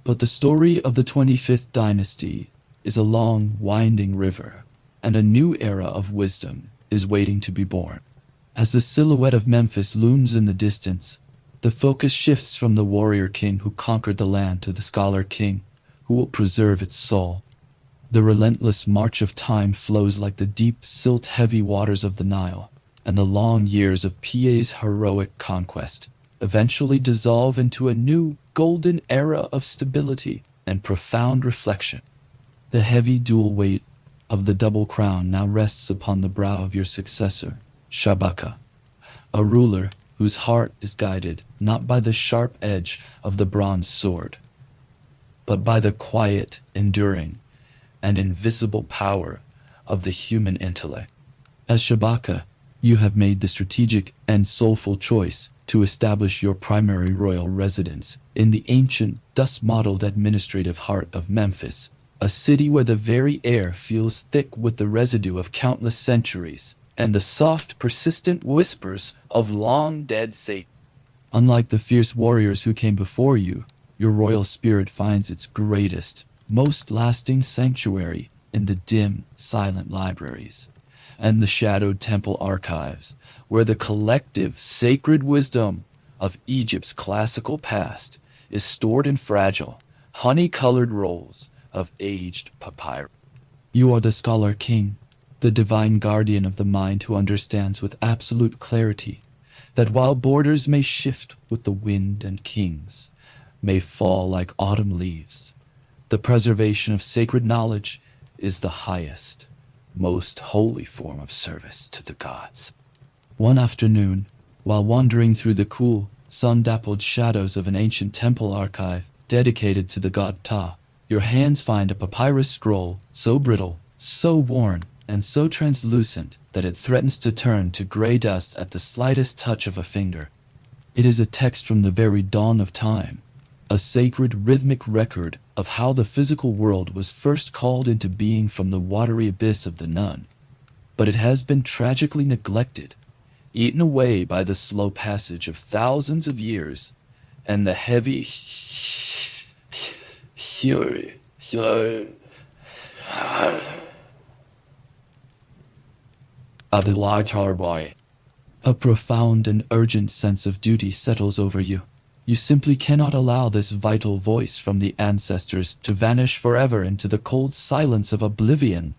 Speaker 1: But the story of the 25th dynasty is a long, winding river, and a new era of wisdom is waiting to be born. As the silhouette of Memphis looms in the distance, the focus shifts from the warrior king who conquered the land to the scholar king who will preserve its soul. The relentless march of time flows like the deep, silt-heavy waters of the Nile, and the long years of Piye's heroic conquest eventually dissolve into a new, golden era of stability and profound reflection. The heavy dual weight of the double crown now rests upon the brow of your successor, Shabaka, a ruler whose heart is guided not by the sharp edge of the bronze sword, but by the quiet, enduring, and invisible power of the human intellect. As Shabaka, you have made the strategic and soulful choice to establish your primary royal residence in the ancient, dust-mottled administrative heart of Memphis, a city where the very air feels thick with the residue of countless centuries and the soft, persistent whispers of long-dead Satan. Unlike the fierce warriors who came before you, your royal spirit finds its greatest, most lasting sanctuary in the dim, silent libraries and the shadowed temple archives, where the collective sacred wisdom of Egypt's classical past is stored in fragile, honey-colored rolls of aged papyrus. You are the scholar king, the divine guardian of the mind who understands with absolute clarity that while borders may shift with the wind and kings may fall like autumn leaves, the preservation of sacred knowledge is the highest, most holy form of service to the gods. One afternoon, While wandering through the cool, sun-dappled shadows of an ancient temple archive dedicated to the god Ta, your hands find a papyrus scroll so brittle, so worn, and so translucent that it threatens to turn to gray dust at the slightest touch of a finger. It is a text from the very dawn of time, a sacred rhythmic record of how the physical world was first called into being from the watery abyss of the Nun. But it has been tragically neglected, eaten away by the slow passage of thousands of years and the heavy of the large harbor. A profound and urgent sense of duty settles over you. You simply cannot allow this vital voice from the ancestors to vanish forever into the cold silence of oblivion.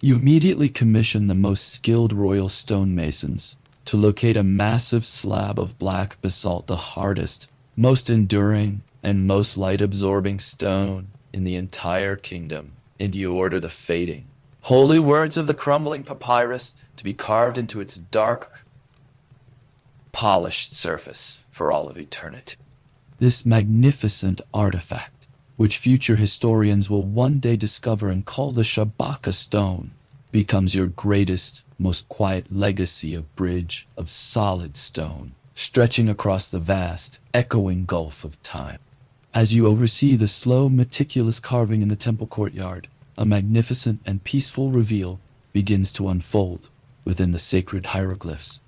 Speaker 1: You immediately commission the most skilled royal stonemasons to locate a massive slab of black basalt, the hardest, most enduring, and most light-absorbing stone in the entire kingdom, and you order the fading, holy words of the crumbling papyrus to be carved into its dark, polished surface for all of eternity. This magnificent artifact, which future historians will one day discover and call the Shabaka stone, becomes your greatest, most quiet legacy, a bridge of solid stone, stretching across the vast, echoing gulf of time. As you oversee the slow, meticulous carving in the temple courtyard, a magnificent and peaceful reveal begins to unfold within the sacred hieroglyphs.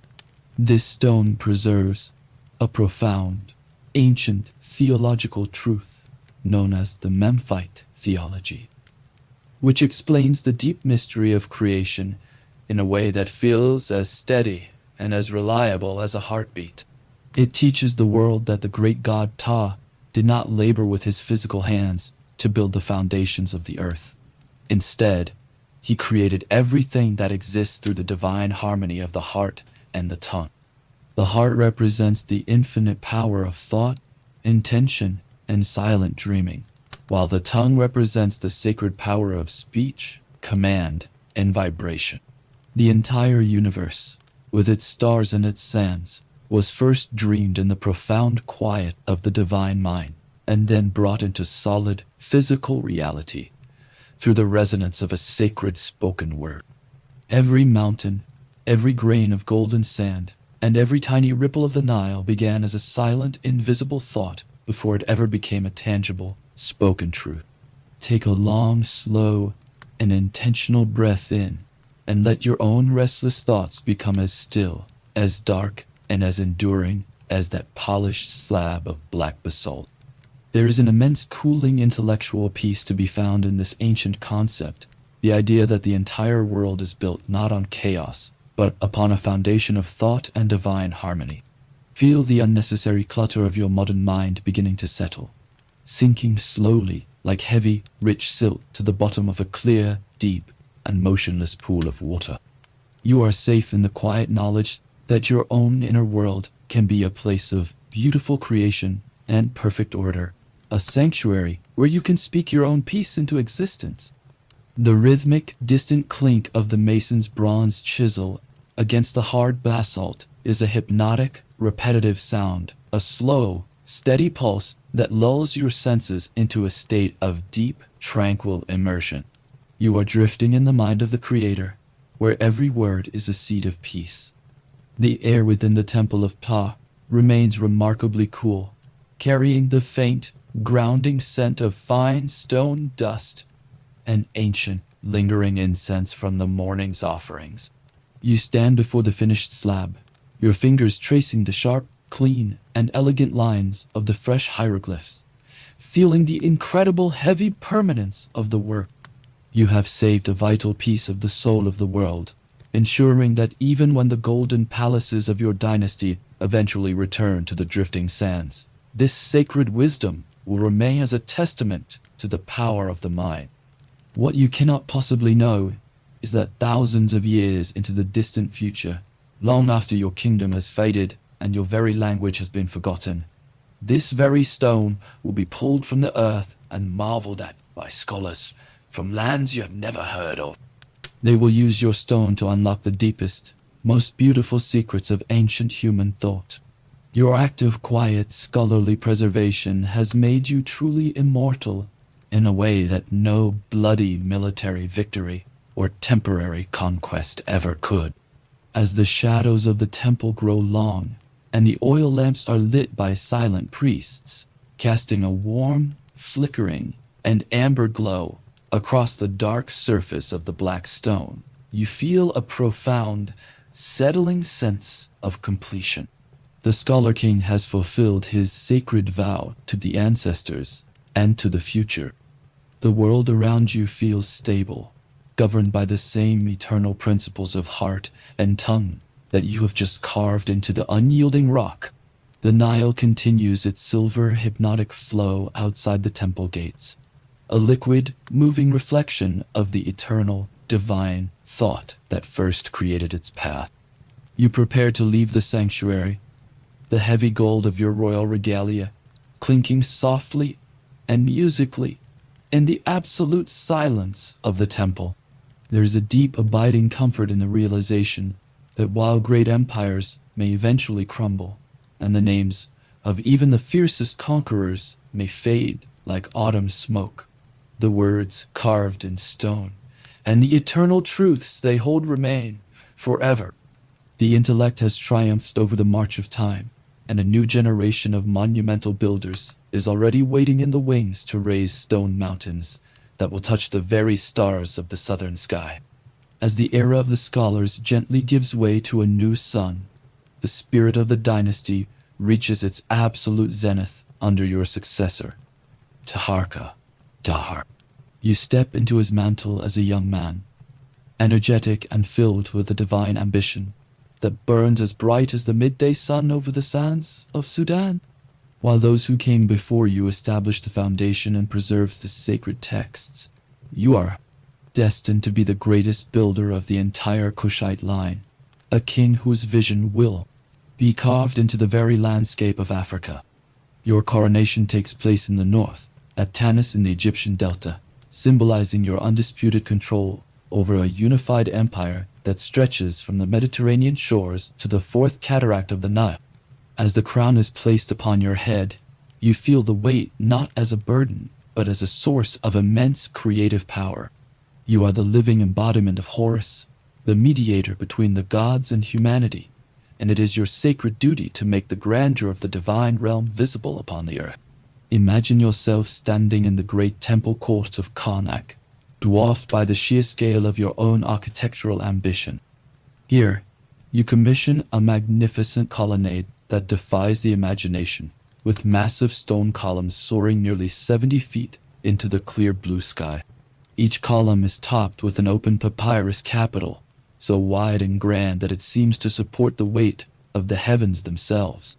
Speaker 1: This stone preserves a profound, ancient theological truth known as the Memphite theology, which explains the deep mystery of creation in a way that feels as steady and as reliable as a heartbeat. It teaches the world that the great god Ta did not labor with his physical hands to build the foundations of the earth. Instead, he created everything that exists through the divine harmony of the heart and the tongue. The heart represents the infinite power of thought, intention, and silent dreaming, while the tongue represents the sacred power of speech, command, and vibration. The entire universe, with its stars and its sands, was first dreamed in the profound quiet of the divine mind, and then brought into solid, physical reality through the resonance of a sacred spoken word. Every mountain, every grain of golden sand, and every tiny ripple of the Nile began as a silent, invisible thought before it ever became a tangible, spoken truth. Take a long, slow, and intentional breath in, and let your own restless thoughts become as still, as dark, and as enduring as that polished slab of black basalt. There is an immense cooling intellectual peace to be found in this ancient concept, the idea that the entire world is built not on chaos, but upon a foundation of thought and divine harmony. Feel the unnecessary clutter of your modern mind beginning to settle, sinking slowly like heavy, rich silt to the bottom of a clear, deep, and motionless pool of water. You are safe in the quiet knowledge that your own inner world can be a place of beautiful creation and perfect order, a sanctuary where you can speak your own peace into existence. The rhythmic, distant clink of the mason's bronze chisel against the hard basalt is a hypnotic, repetitive sound, a slow, steady pulse that lulls your senses into a state of deep, tranquil immersion. You are drifting in the mind of the Creator, where every word is a seed of peace. The air within the temple of Ta remains remarkably cool, carrying the faint, grounding scent of fine stone dust and ancient, lingering incense from the morning's offerings. You stand before the finished slab, your fingers tracing the sharp, clean, and elegant lines of the fresh hieroglyphs, feeling the incredible heavy permanence of the work. You have saved a vital piece of the soul of the world, ensuring that even when the golden palaces of your dynasty eventually return to the drifting sands, this sacred wisdom will remain as a testament to the power of the mind. What you cannot possibly know is that thousands of years into the distant future, long after your kingdom has faded and your very language has been forgotten, this very stone will be pulled from the earth and marveled at by scholars from lands you have never heard of. They will use your stone to unlock the deepest, most beautiful secrets of ancient human thought. Your active, quiet, scholarly preservation has made you truly immortal in a way that no bloody military victory or temporary conquest ever could. As the shadows of the temple grow long, and the oil lamps are lit by silent priests, casting a warm, flickering, and amber glow across the dark surface of the black stone, you feel a profound, settling sense of completion. The Scholar King has fulfilled his sacred vow to the ancestors and to the future. The world around you feels stable, governed by the same eternal principles of heart and tongue that you have just carved into the unyielding rock. The Nile continues its silver hypnotic flow outside the temple gates, a liquid, moving reflection of the eternal, divine thought that first created its path. You prepare to leave the sanctuary, the heavy gold of your royal regalia clinking softly and musically in the absolute silence of the temple. There is a deep, abiding comfort in the realization that while great empires may eventually crumble, and the names of even the fiercest conquerors may fade like autumn smoke, the words carved in stone and the eternal truths they hold remain forever. The intellect has triumphed over the march of time, and a new generation of monumental builders is already waiting in the wings to raise stone mountains that will touch the very stars of the southern sky. As the era of the scholars gently gives way to a new sun, the spirit of the dynasty reaches its absolute zenith under your successor, Taharqa. You step into his mantle as a young man, energetic and filled with a divine ambition that burns as bright as the midday sun over the sands of Sudan. While those who came before you established the foundation and preserved the sacred texts, you are destined to be the greatest builder of the entire Kushite line, a king whose vision will be carved into the very landscape of Africa. Your coronation takes place in the north, at Tanis in the Egyptian Delta, symbolizing your undisputed control over a unified empire that stretches from the Mediterranean shores to the fourth cataract of the Nile. As the crown is placed upon your head, you feel the weight not as a burden, but as a source of immense creative power. You are the living embodiment of Horus, the mediator between the gods and humanity, and it is your sacred duty to make the grandeur of the divine realm visible upon the earth. Imagine yourself standing in the great temple court of Karnak, dwarfed by the sheer scale of your own architectural ambition. Here, you commission a magnificent colonnade that defies the imagination, with massive stone columns soaring nearly 70 feet into the clear blue sky. Each column is topped with an open papyrus capital, so wide and grand that it seems to support the weight of the heavens themselves.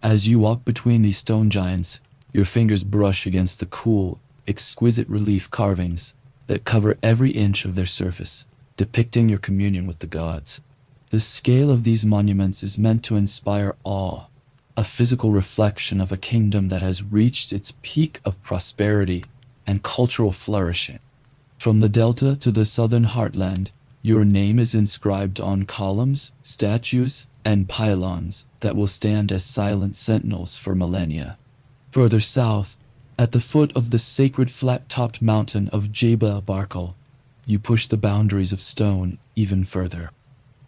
Speaker 1: As you walk between these stone giants, your fingers brush against the cool, exquisite relief carvings that cover every inch of their surface, depicting your communion with the gods. The scale of these monuments is meant to inspire awe, a physical reflection of a kingdom that has reached its peak of prosperity and cultural flourishing. From the delta to the southern heartland, your name is inscribed on columns, statues, and pylons that will stand as silent sentinels for millennia. Further south, at the foot of the sacred flat-topped mountain of Jebel Barkal, you push the boundaries of stone even further.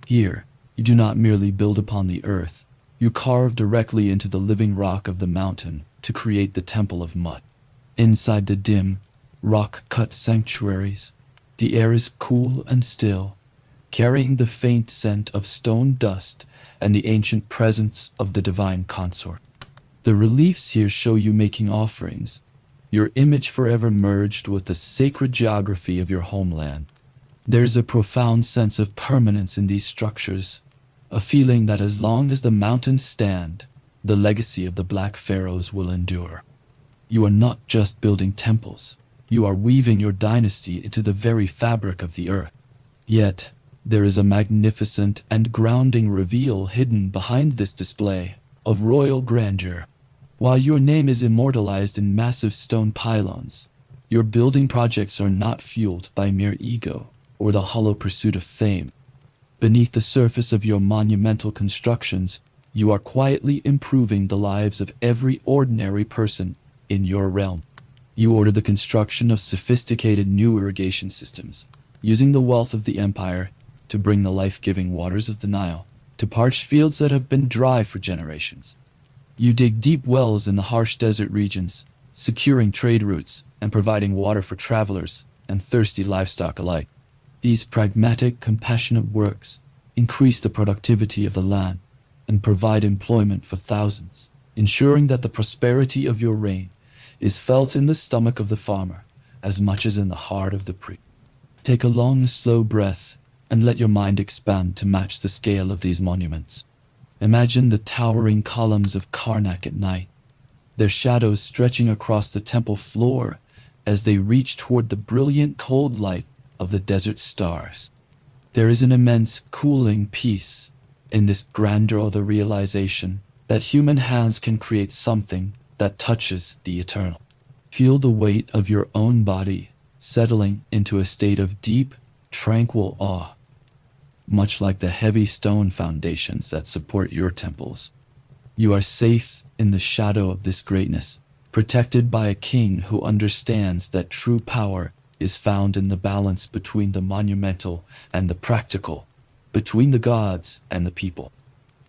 Speaker 1: Here, you do not merely build upon the earth, you carve directly into the living rock of the mountain to create the Temple of Mut. Inside the dim, rock-cut sanctuaries, the air is cool and still, carrying the faint scent of stone dust and the ancient presence of the divine consort. The reliefs here show you making offerings, your image forever merged with the sacred geography of your homeland. There's a profound sense of permanence in these structures, a feeling that as long as the mountains stand, the legacy of the Black Pharaohs will endure. You are not just building temples, you are weaving your dynasty into the very fabric of the earth. Yet, there is a magnificent and grounding reveal hidden behind this display of royal grandeur. While your name is immortalized in massive stone pylons, your building projects are not fueled by mere ego or the hollow pursuit of fame. Beneath the surface of your monumental constructions, you are quietly improving the lives of every ordinary person in your realm. You order the construction of sophisticated new irrigation systems, using the wealth of the empire to bring the life-giving waters of the Nile to parched fields that have been dry for generations. You dig deep wells in the harsh desert regions, securing trade routes and providing water for travelers and thirsty livestock alike. These pragmatic, compassionate works increase the productivity of the land and provide employment for thousands, ensuring that the prosperity of your reign is felt in the stomach of the farmer as much as in the heart of the priest. Take a long, slow breath and let your mind expand to match the scale of these monuments. Imagine the towering columns of Karnak at night, their shadows stretching across the temple floor as they reach toward the brilliant cold light of the desert stars. There is an immense cooling peace in this grandeur, the realization that human hands can create something that touches the eternal. Feel the weight of your own body settling into a state of deep, tranquil awe, much like the heavy stone foundations that support your temples. You are safe in the shadow of this greatness, protected by a king who understands that true power is found in the balance between the monumental and the practical, between the gods and the people.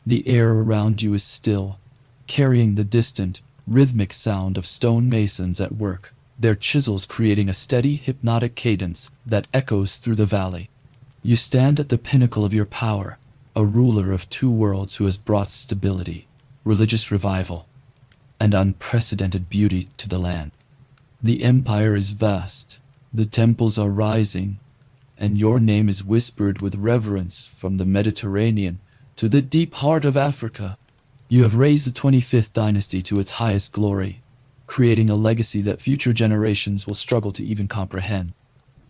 Speaker 1: The air around you is still, carrying the distant, rhythmic sound of stonemasons at work, their chisels creating a steady, hypnotic cadence that echoes through the valley. You stand at the pinnacle of your power, a ruler of two worlds who has brought stability, religious revival, and unprecedented beauty to the land. The empire is vast, the temples are rising, and your name is whispered with reverence from the Mediterranean to the deep heart of Africa. You have raised the 25th dynasty to its highest glory, creating a legacy that future generations will struggle to even comprehend.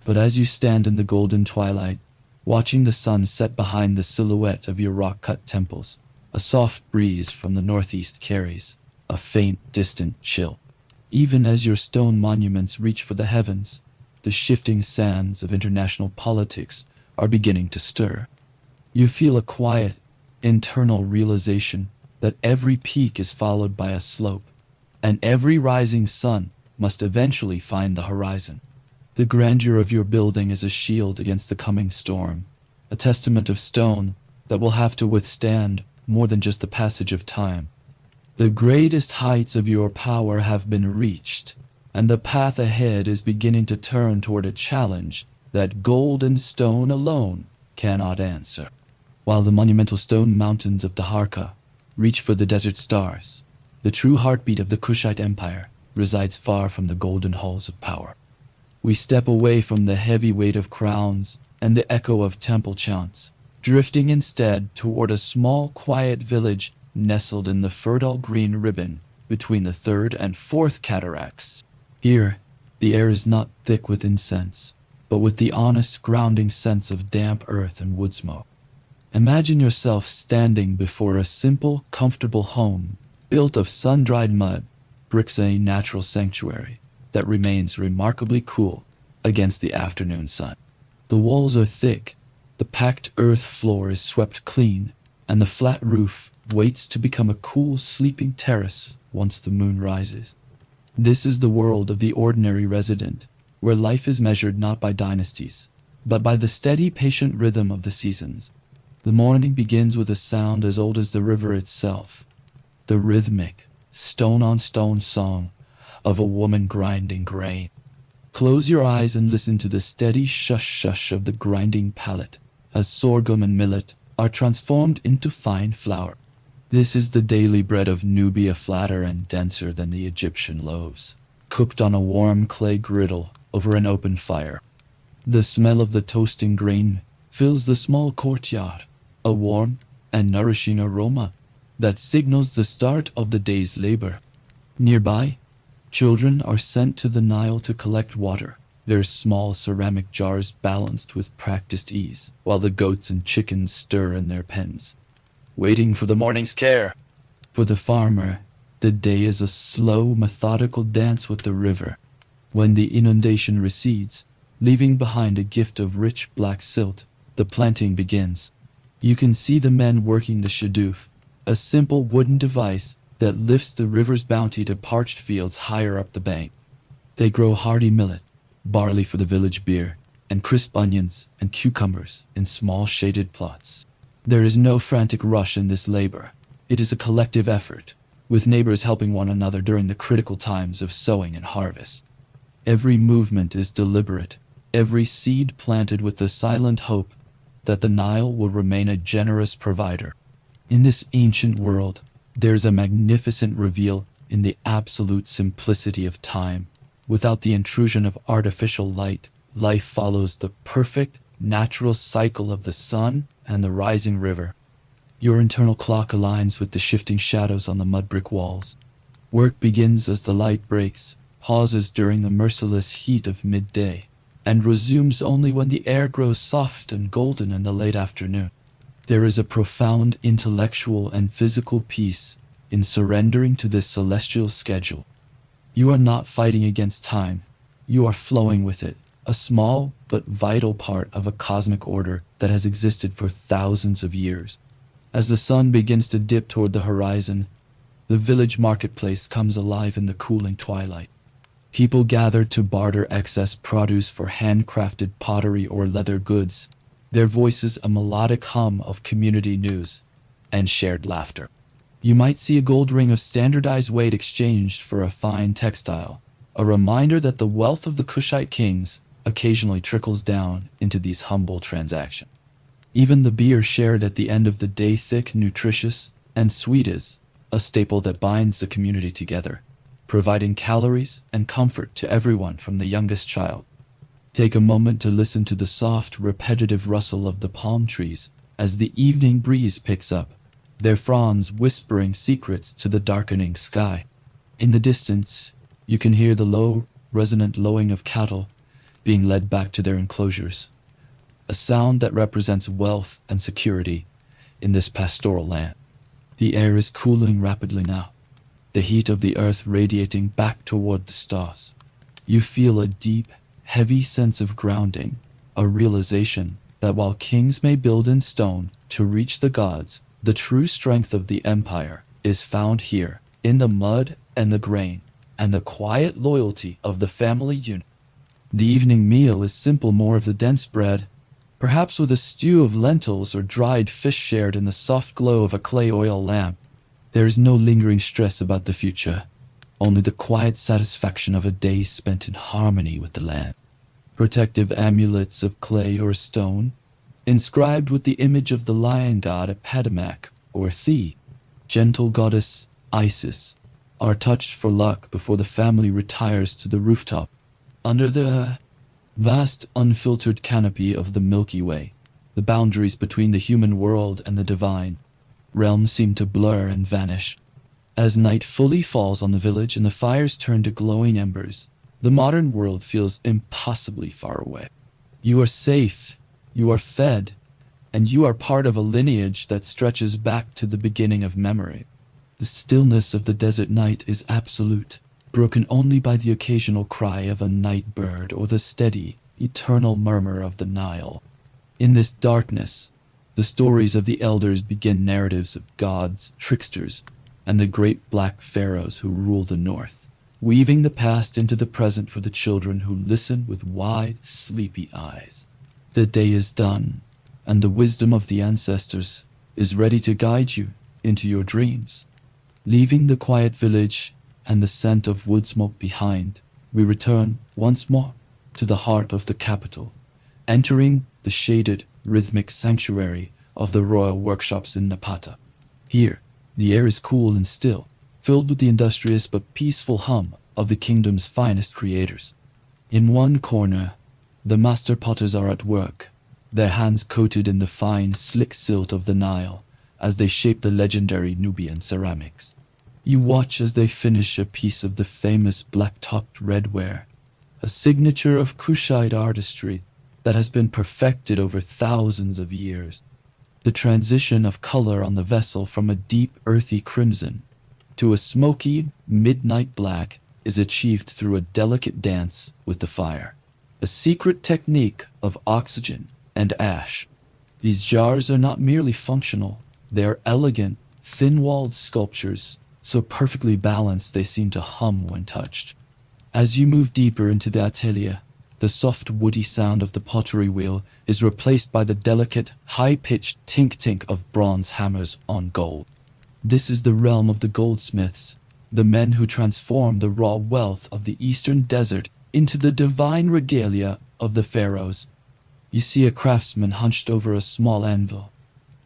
Speaker 1: But as you stand in the golden twilight, watching the sun set behind the silhouette of your rock-cut temples, a soft breeze from the northeast carries a faint, distant chill. Even as your stone monuments reach for the heavens, the shifting sands of international politics are beginning to stir. You feel a quiet, internal realization that every peak is followed by a slope, and every rising sun must eventually find the horizon. The grandeur of your building is a shield against the coming storm, a testament of stone that will have to withstand more than just the passage of time. The greatest heights of your power have been reached, and the path ahead is beginning to turn toward a challenge that gold and stone alone cannot answer. While the monumental stone mountains of Taharqa reach for the desert stars, the true heartbeat of the Kushite Empire resides far from the golden halls of power. We step away from the heavy weight of crowns and the echo of temple chants, drifting instead toward a small, quiet village nestled in the fertile green ribbon between the third and fourth cataracts. Here, the air is not thick with incense, but with the honest, grounding sense of damp earth and wood smoke. Imagine yourself standing before a simple, comfortable home built of sun-dried mud, bricks, a natural sanctuary that remains remarkably cool against the afternoon sun. The walls are thick, the packed earth floor is swept clean, and the flat roof waits to become a cool sleeping terrace once the moon rises. This is the world of the ordinary resident, where life is measured not by dynasties, but by the steady, patient rhythm of the seasons. The morning begins with a sound as old as the river itself, the rhythmic, stone-on-stone song of a woman grinding grain. Close your eyes and listen to the steady shush-shush of the grinding pallet as sorghum and millet are transformed into fine flour. This is the daily bread of Nubia, flatter and denser than the Egyptian loaves, cooked on a warm clay griddle over an open fire. The smell of the toasting grain fills the small courtyard, a warm and nourishing aroma that signals the start of the day's labor. Nearby, children are sent to the Nile to collect water, their small ceramic jars balanced with practiced ease, while the goats and chickens stir in their pens, waiting for the morning's care. For the farmer, the day is a slow, methodical dance with the river. When the inundation recedes, leaving behind a gift of rich black silt, the planting begins, You can see the men working the shadoof, a simple wooden device that lifts the river's bounty to parched fields higher up the bank. They grow hardy millet, barley for the village beer, and crisp onions and cucumbers in small shaded plots. There is no frantic rush in this labor. It is a collective effort, with neighbors helping one another during the critical times of sowing and harvest. Every movement is deliberate, every seed planted with the silent hope that the Nile will remain a generous provider. In this ancient world, there's a magnificent reveal in the absolute simplicity of time. Without the intrusion of artificial light, life follows the perfect, natural cycle of the sun and the rising river. Your internal clock aligns with the shifting shadows on the mud brick walls. Work begins as the light breaks, pauses during the merciless heat of midday, and resumes only when the air grows soft and golden in the late afternoon. There is a profound intellectual and physical peace in surrendering to this celestial schedule. You are not fighting against time, you are flowing with it, a small but vital part of a cosmic order that has existed for thousands of years. As the sun begins to dip toward the horizon, the village marketplace comes alive in the cooling twilight. People gather to barter excess produce for handcrafted pottery or leather goods, their voices a melodic hum of community news and shared laughter. You might see a gold ring of standardized weight exchanged for a fine textile, a reminder that the wealth of the Kushite kings occasionally trickles down into these humble transactions. Even the beer shared at the end of the day, thick, nutritious, and sweet, is a staple that binds the community together, providing calories and comfort to everyone from the youngest child. Take a moment to listen to the soft, repetitive rustle of the palm trees as the evening breeze picks up, their fronds whispering secrets to the darkening sky. In the distance, you can hear the low, resonant lowing of cattle being led back to their enclosures, a sound that represents wealth and security in this pastoral land. The air is cooling rapidly now, the heat of the earth radiating back toward the stars. You feel a deep, heavy sense of grounding, a realization that while kings may build in stone to reach the gods, the true strength of the empire is found here, in the mud and the grain, and the quiet loyalty of the family unit. The evening meal is simple, more of the dense bread, perhaps with a stew of lentils or dried fish shared in the soft glow of a clay oil lamp. There is no lingering stress about the future, only the quiet satisfaction of a day spent in harmony with the land. Protective amulets of clay or stone, inscribed with the image of the lion god Apadamak or The, gentle goddess Isis, are touched for luck before the family retires to the rooftop. Under the vast, unfiltered canopy of the Milky Way, the boundaries between the human world and the divine realm seem to blur and vanish. As night fully falls on the village and the fires turn to glowing embers, the modern world feels impossibly far away. You are safe, you are fed, and you are part of a lineage that stretches back to the beginning of memory. The stillness of the desert night is absolute, broken only by the occasional cry of a night bird or the steady, eternal murmur of the Nile. In this darkness, the stories of the elders begin, narratives of gods, tricksters, and the great black pharaohs who rule the north, weaving the past into the present for the children who listen with wide, sleepy eyes. The day is done, and the wisdom of the ancestors is ready to guide you into your dreams. Leaving the quiet village and the scent of wood smoke behind, we return once more to the heart of the capital, entering the shaded, rhythmic sanctuary of the royal workshops in Napata. Here, the air is cool and still, filled with the industrious but peaceful hum of the kingdom's finest creators. In one corner, the master potters are at work, their hands coated in the fine, slick silt of the Nile as they shape the legendary Nubian ceramics. You watch as they finish a piece of the famous black-topped redware, a signature of Kushite artistry that has been perfected over thousands of years. The transition of color on the vessel from a deep, earthy crimson to a smoky, midnight black is achieved through a delicate dance with the fire, a secret technique of oxygen and ash. These jars are not merely functional, they are elegant, thin-walled sculptures, so perfectly balanced they seem to hum when touched. As you move deeper into the atelier, the soft woody sound of the pottery wheel is replaced by the delicate, high-pitched tink-tink of bronze hammers on gold. This is the realm of the goldsmiths, the men who transform the raw wealth of the eastern desert into the divine regalia of the pharaohs. You see a craftsman hunched over a small anvil,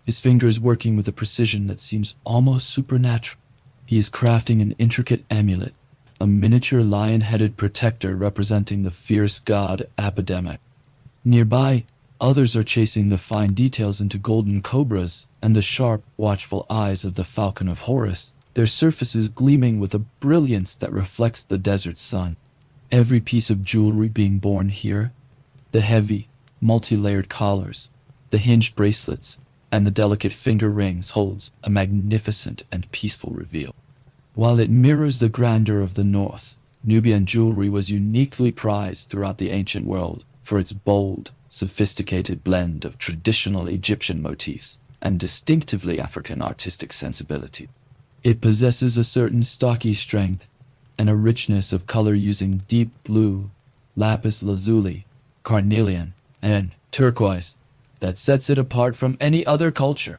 Speaker 1: his fingers working with a precision that seems almost supernatural. He is crafting an intricate amulet, a miniature lion-headed protector representing the fierce god Abademek. Nearby, others are chasing the fine details into golden cobras and the sharp, watchful eyes of the falcon of Horus, their surfaces gleaming with a brilliance that reflects the desert sun. Every piece of jewelry being born here, the heavy, multi-layered collars, the hinged bracelets, and the delicate finger rings holds a magnificent and peaceful reveal. While it mirrors the grandeur of the north, Nubian jewelry was uniquely prized throughout the ancient world for its bold, sophisticated blend of traditional Egyptian motifs and distinctively African artistic sensibility. It possesses a certain stocky strength and a richness of color using deep blue, lapis lazuli, carnelian, and turquoise that sets it apart from any other culture.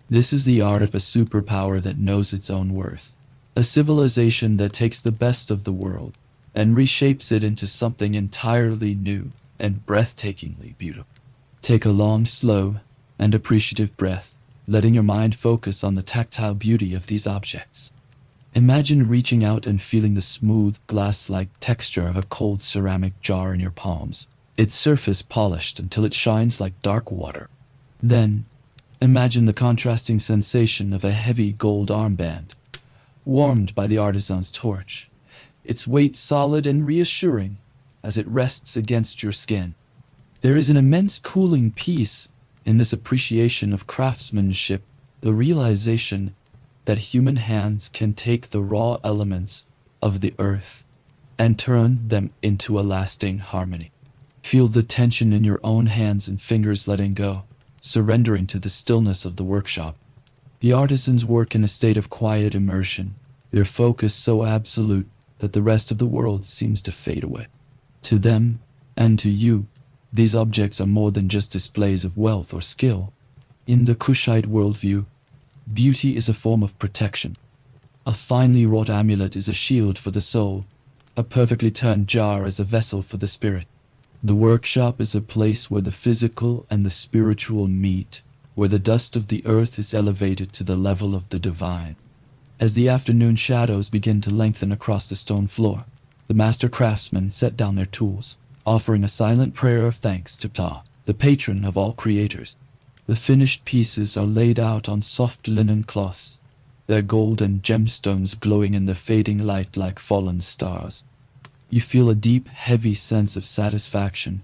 Speaker 1: This is the art of a superpower that knows its own worth, a civilization that takes the best of the world and reshapes it into something entirely new and breathtakingly beautiful. Take a long, slow, and appreciative breath, letting your mind focus on the tactile beauty of these objects. Imagine reaching out and feeling the smooth, glass-like texture of a cold ceramic jar in your palms, its surface polished until it shines like dark water. Then, imagine the contrasting sensation of a heavy gold armband, warmed by the artisan's torch, its weight solid and reassuring as it rests against your skin. There is an immense cooling peace in this appreciation of craftsmanship, the realization that human hands can take the raw elements of the earth and turn them into a lasting harmony. Feel the tension in your own hands and fingers letting go, surrendering to the stillness of the workshop. The artisans work in a state of quiet immersion, their focus so absolute that the rest of the world seems to fade away. To them, and to you, these objects are more than just displays of wealth or skill. In the Kushite worldview, beauty is a form of protection. A finely wrought amulet is a shield for the soul, a perfectly turned jar is a vessel for the spirit. The workshop is a place where the physical and the spiritual meet, where the dust of the earth is elevated to the level of the divine. As the afternoon shadows begin to lengthen across the stone floor, the master craftsmen set down their tools, offering a silent prayer of thanks to Ptah, the patron of all creators. The finished pieces are laid out on soft linen cloths, their gold and gemstones glowing in the fading light like fallen stars. You feel a deep, heavy sense of satisfaction,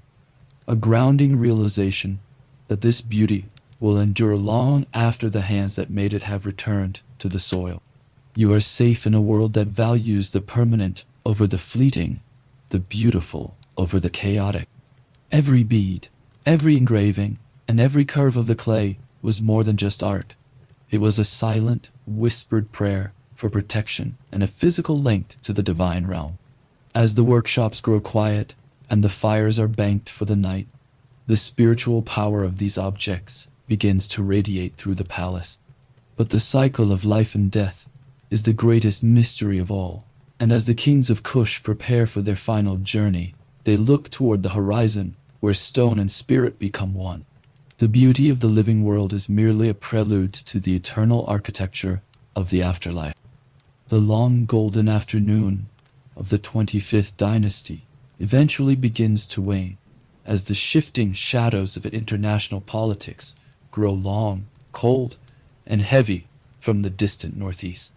Speaker 1: a grounding realization that this beauty will endure long after the hands that made it have returned to the soil. You are safe in a world that values the permanent over the fleeting, the beautiful over the chaotic. Every bead, every engraving, and every curve of the clay was more than just art. It was a silent, whispered prayer for protection and a physical link to the divine realm. As the workshops grow quiet and the fires are banked for the night, the spiritual power of these objects begins to radiate through the palace. But the cycle of life and death is the greatest mystery of all, and as the kings of Kush prepare for their final journey, they look toward the horizon where stone and spirit become one. The beauty of the living world is merely a prelude to the eternal architecture of the afterlife. The long golden afternoon of the 25th dynasty eventually begins to wane as the shifting shadows of international politics grow long, cold, and heavy from the distant northeast.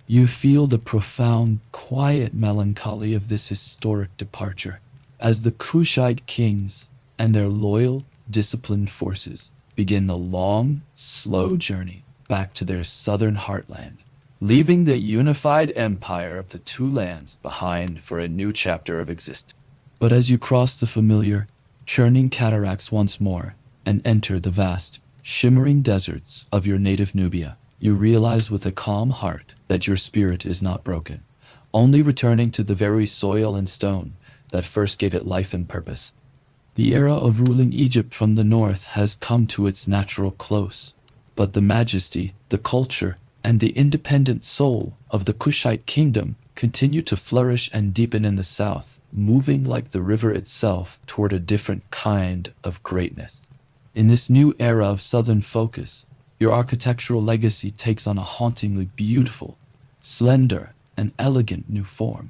Speaker 1: You feel the profound, quiet melancholy of this historic departure as the Kushite kings and their loyal, disciplined forces begin the long, slow journey back to their southern heartland, leaving the unified empire of the two lands behind for a new chapter of existence. But as you cross the familiar, churning cataracts once more and enter the vast, shimmering deserts of your native Nubia, you realize with a calm heart that your spirit is not broken, only returning to the very soil and stone that first gave it life and purpose. The era of ruling Egypt from the north has come to its natural close, but the majesty, the culture, and the independent soul of the Kushite kingdom continue to flourish and deepen in the south, moving like the river itself toward a different kind of greatness. In this new era of southern focus, your architectural legacy takes on a hauntingly beautiful, slender, and elegant new form.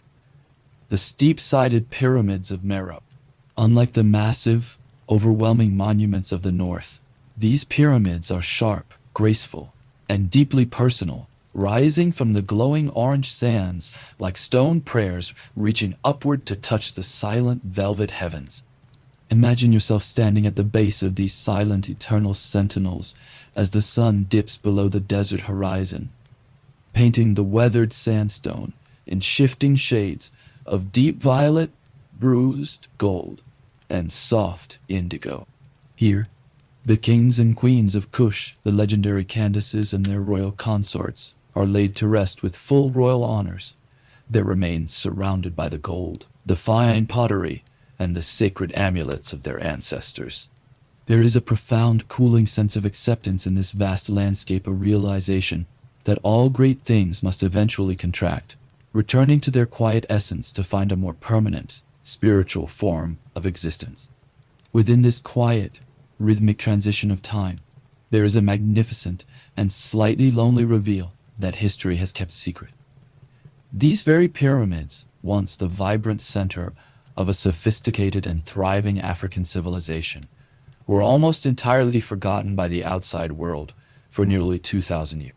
Speaker 1: The steep-sided pyramids of Meroe. Unlike the massive, overwhelming monuments of the north, these pyramids are sharp, graceful, and deeply personal, rising from the glowing orange sands like stone prayers reaching upward to touch the silent velvet heavens. Imagine yourself standing at the base of these silent, eternal sentinels as the sun dips below the desert horizon, painting the weathered sandstone in shifting shades of deep violet, bruised gold, and soft indigo. Here, the kings and queens of Kush, the legendary Candaces and their royal consorts, are laid to rest with full royal honors, their remains surrounded by the gold, the fine pottery, and the sacred amulets of their ancestors. There is a profound, cooling sense of acceptance in this vast landscape, a realization that all great things must eventually contract, returning to their quiet essence to find a more permanent, spiritual form of existence. Within this quiet, rhythmic transition of time, there is a magnificent and slightly lonely reveal that history has kept secret. These very pyramids, once the vibrant center of a sophisticated and thriving African civilization, were almost entirely forgotten by the outside world for nearly 2,000 years.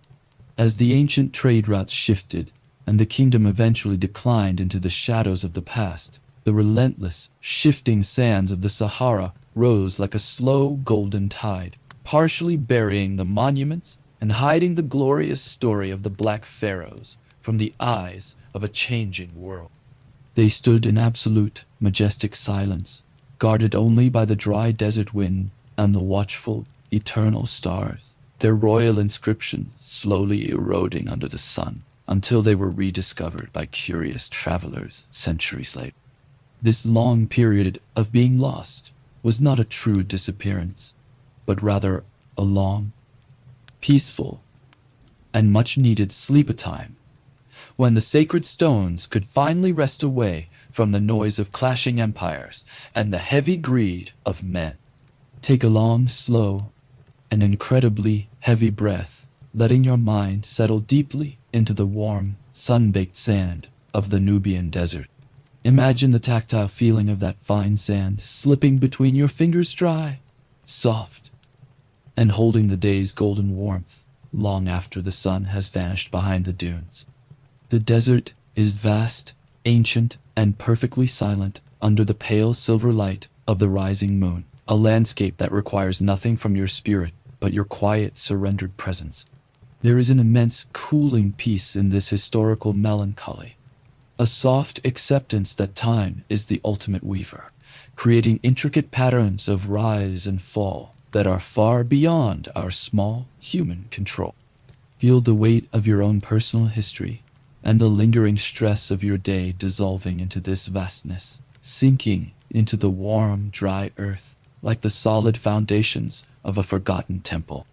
Speaker 1: As the ancient trade routes shifted and the kingdom eventually declined into the shadows of the past, the relentless, shifting sands of the Sahara rose like a slow golden tide, partially burying the monuments and hiding the glorious story of the Black Pharaohs from the eyes of a changing world. They stood in absolute, majestic silence, guarded only by the dry desert wind and the watchful, eternal stars, their royal inscriptions slowly eroding under the sun until they were rediscovered by curious travelers centuries later. This long period of being lost was not a true disappearance, but rather a long, peaceful, and much-needed sleep-time, when the sacred stones could finally rest away from the noise of clashing empires and the heavy greed of men. Take a long, slow, and incredibly heavy breath, letting your mind settle deeply into the warm, sun-baked sand of the Nubian desert. Imagine the tactile feeling of that fine sand slipping between your fingers, dry, soft, and holding the day's golden warmth long after the sun has vanished behind the dunes. The desert is vast, ancient, and perfectly silent under the pale silver light of the rising moon, a landscape that requires nothing from your spirit but your quiet, surrendered presence. There is an immense cooling peace in this historical melancholy, a soft acceptance that time is the ultimate weaver, creating intricate patterns of rise and fall that are far beyond our small human control. Feel the weight of your own personal history and the lingering stress of your day dissolving into this vastness, sinking into the warm, dry earth like the solid foundations of a forgotten temple.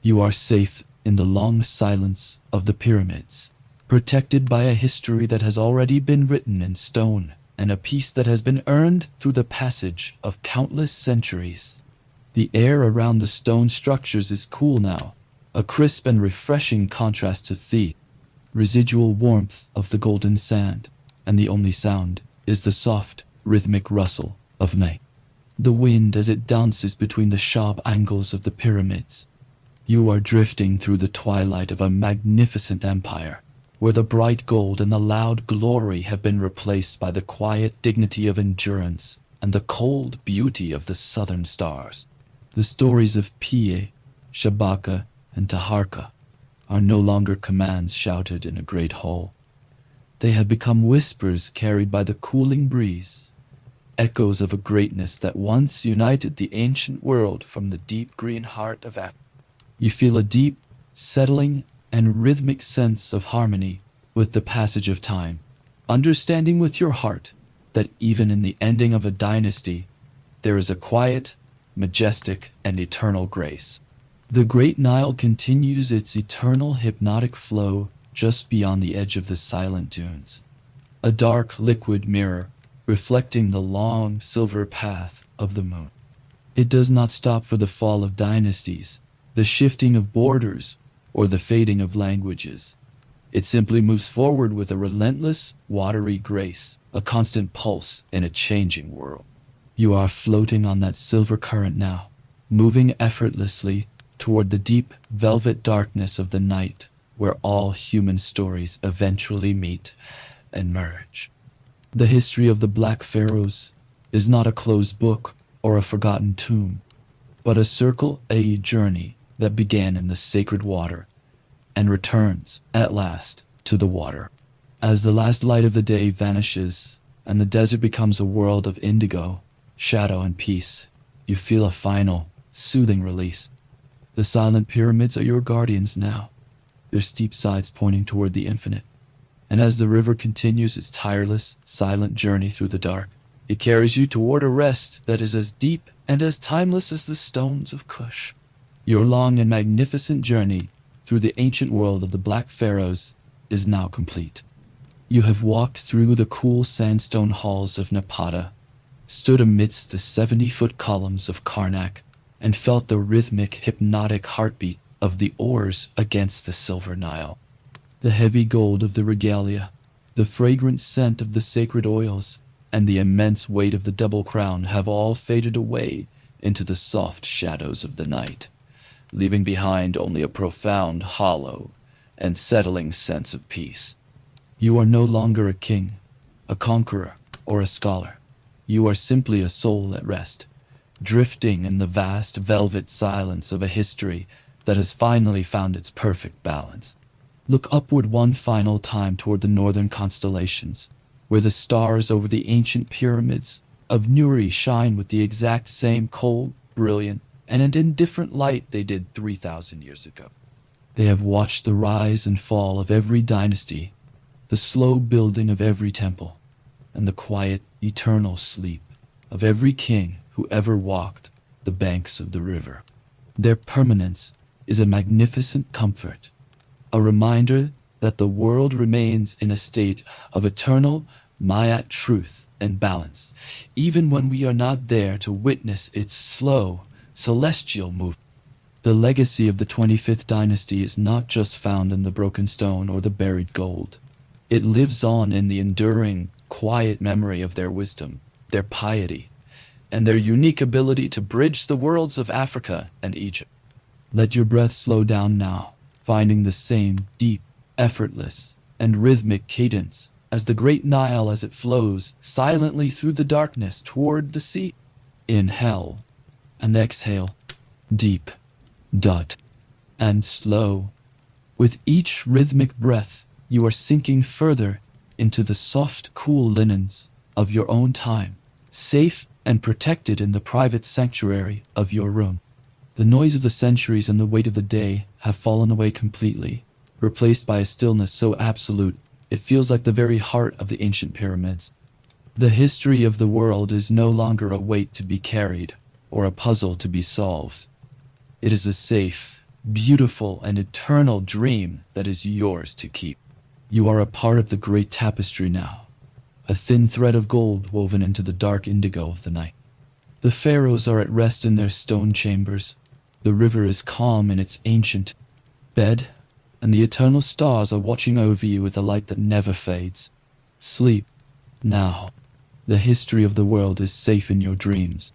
Speaker 1: You are safe in the long silence of the pyramids, protected by a history that has already been written in stone and a peace that has been earned through the passage of countless centuries. The air around the stone structures is cool now, a crisp and refreshing contrast to the residual warmth of the golden sand, and the only sound is the soft, rhythmic rustle of night. The wind as it dances between the sharp angles of the pyramids. You are drifting through the twilight of a magnificent empire, where the bright gold and the loud glory have been replaced by the quiet dignity of endurance and the cold beauty of the southern stars. The stories of Piye, Shabaka, and Taharqa are no longer commands shouted in a great hall. They have become whispers carried by the cooling breeze, echoes of a greatness that once united the ancient world from the deep green heart of Africa. You feel a deep, settling, and rhythmic sense of harmony with the passage of time, understanding with your heart that even in the ending of a dynasty, there is a quiet, majestic, and eternal grace. The Great Nile continues its eternal hypnotic flow just beyond the edge of the silent dunes, a dark liquid mirror reflecting the long silver path of the moon. It does not stop for the fall of dynasties, the shifting of borders, or the fading of languages. It simply moves forward with a relentless, watery grace, a constant pulse in a changing world. You are floating on that silver current now, moving effortlessly toward the deep, velvet darkness of the night, where all human stories eventually meet and merge. The history of the Black Pharaohs is not a closed book or a forgotten tomb, but a journey that began in the sacred water and returns, at last, to the water. As the last light of the day vanishes and the desert becomes a world of indigo, shadow, and peace, you feel a final, soothing release. The silent pyramids are your guardians now, their steep sides pointing toward the infinite. And as the river continues its tireless, silent journey through the dark, it carries you toward a rest that is as deep and as timeless as the stones of Kush. Your long and magnificent journey through the ancient world of the Black Pharaohs is now complete. You have walked through the cool sandstone halls of Napata, stood amidst the 70-foot columns of Karnak, and felt the rhythmic, hypnotic heartbeat of the oars against the silver Nile. The heavy gold of the regalia, the fragrant scent of the sacred oils, and the immense weight of the double crown have all faded away into the soft shadows of the night, leaving behind only a profound, hollow, and settling sense of peace. You are no longer a king, a conqueror, or a scholar. You are simply a soul at rest, drifting in the vast velvet silence of a history that has finally found its perfect balance. Look upward one final time toward the northern constellations, where the stars over the ancient pyramids of Nuri shine with the exact same cold, brilliant, and indifferent light they did 3,000 years ago. They have watched the rise and fall of every dynasty, the slow building of every temple, and the quiet, eternal sleep of every king who ever walked the banks of the river. Their permanence is a magnificent comfort, a reminder that the world remains in a state of eternal Ma'at truth and balance, even when we are not there to witness its slow, celestial movement. The legacy of the 25th dynasty is not just found in the broken stone or the buried gold. It lives on in the enduring, quiet memory of their wisdom, their piety, and their unique ability to bridge the worlds of Africa and Egypt. Let your breath slow down now, finding the same deep, effortless, and rhythmic cadence as the great Nile as it flows silently through the darkness toward the sea. Inhale and exhale, deep, and slow. With each rhythmic breath, you are sinking further into the soft, cool linens of your own time, safe and protected in the private sanctuary of your room. The noise of the centuries and the weight of the day have fallen away completely, replaced by a stillness so absolute it feels like the very heart of the ancient pyramids. The history of the world is no longer a weight to be carried or a puzzle to be solved. It is a safe, beautiful, and eternal dream that is yours to keep. You are a part of the great tapestry now, a thin thread of gold woven into the dark indigo of the night. The pharaohs are at rest in their stone chambers. The river is calm in its ancient bed, and the eternal stars are watching over you with a light that never fades. Sleep now. The history of the world is safe in your dreams.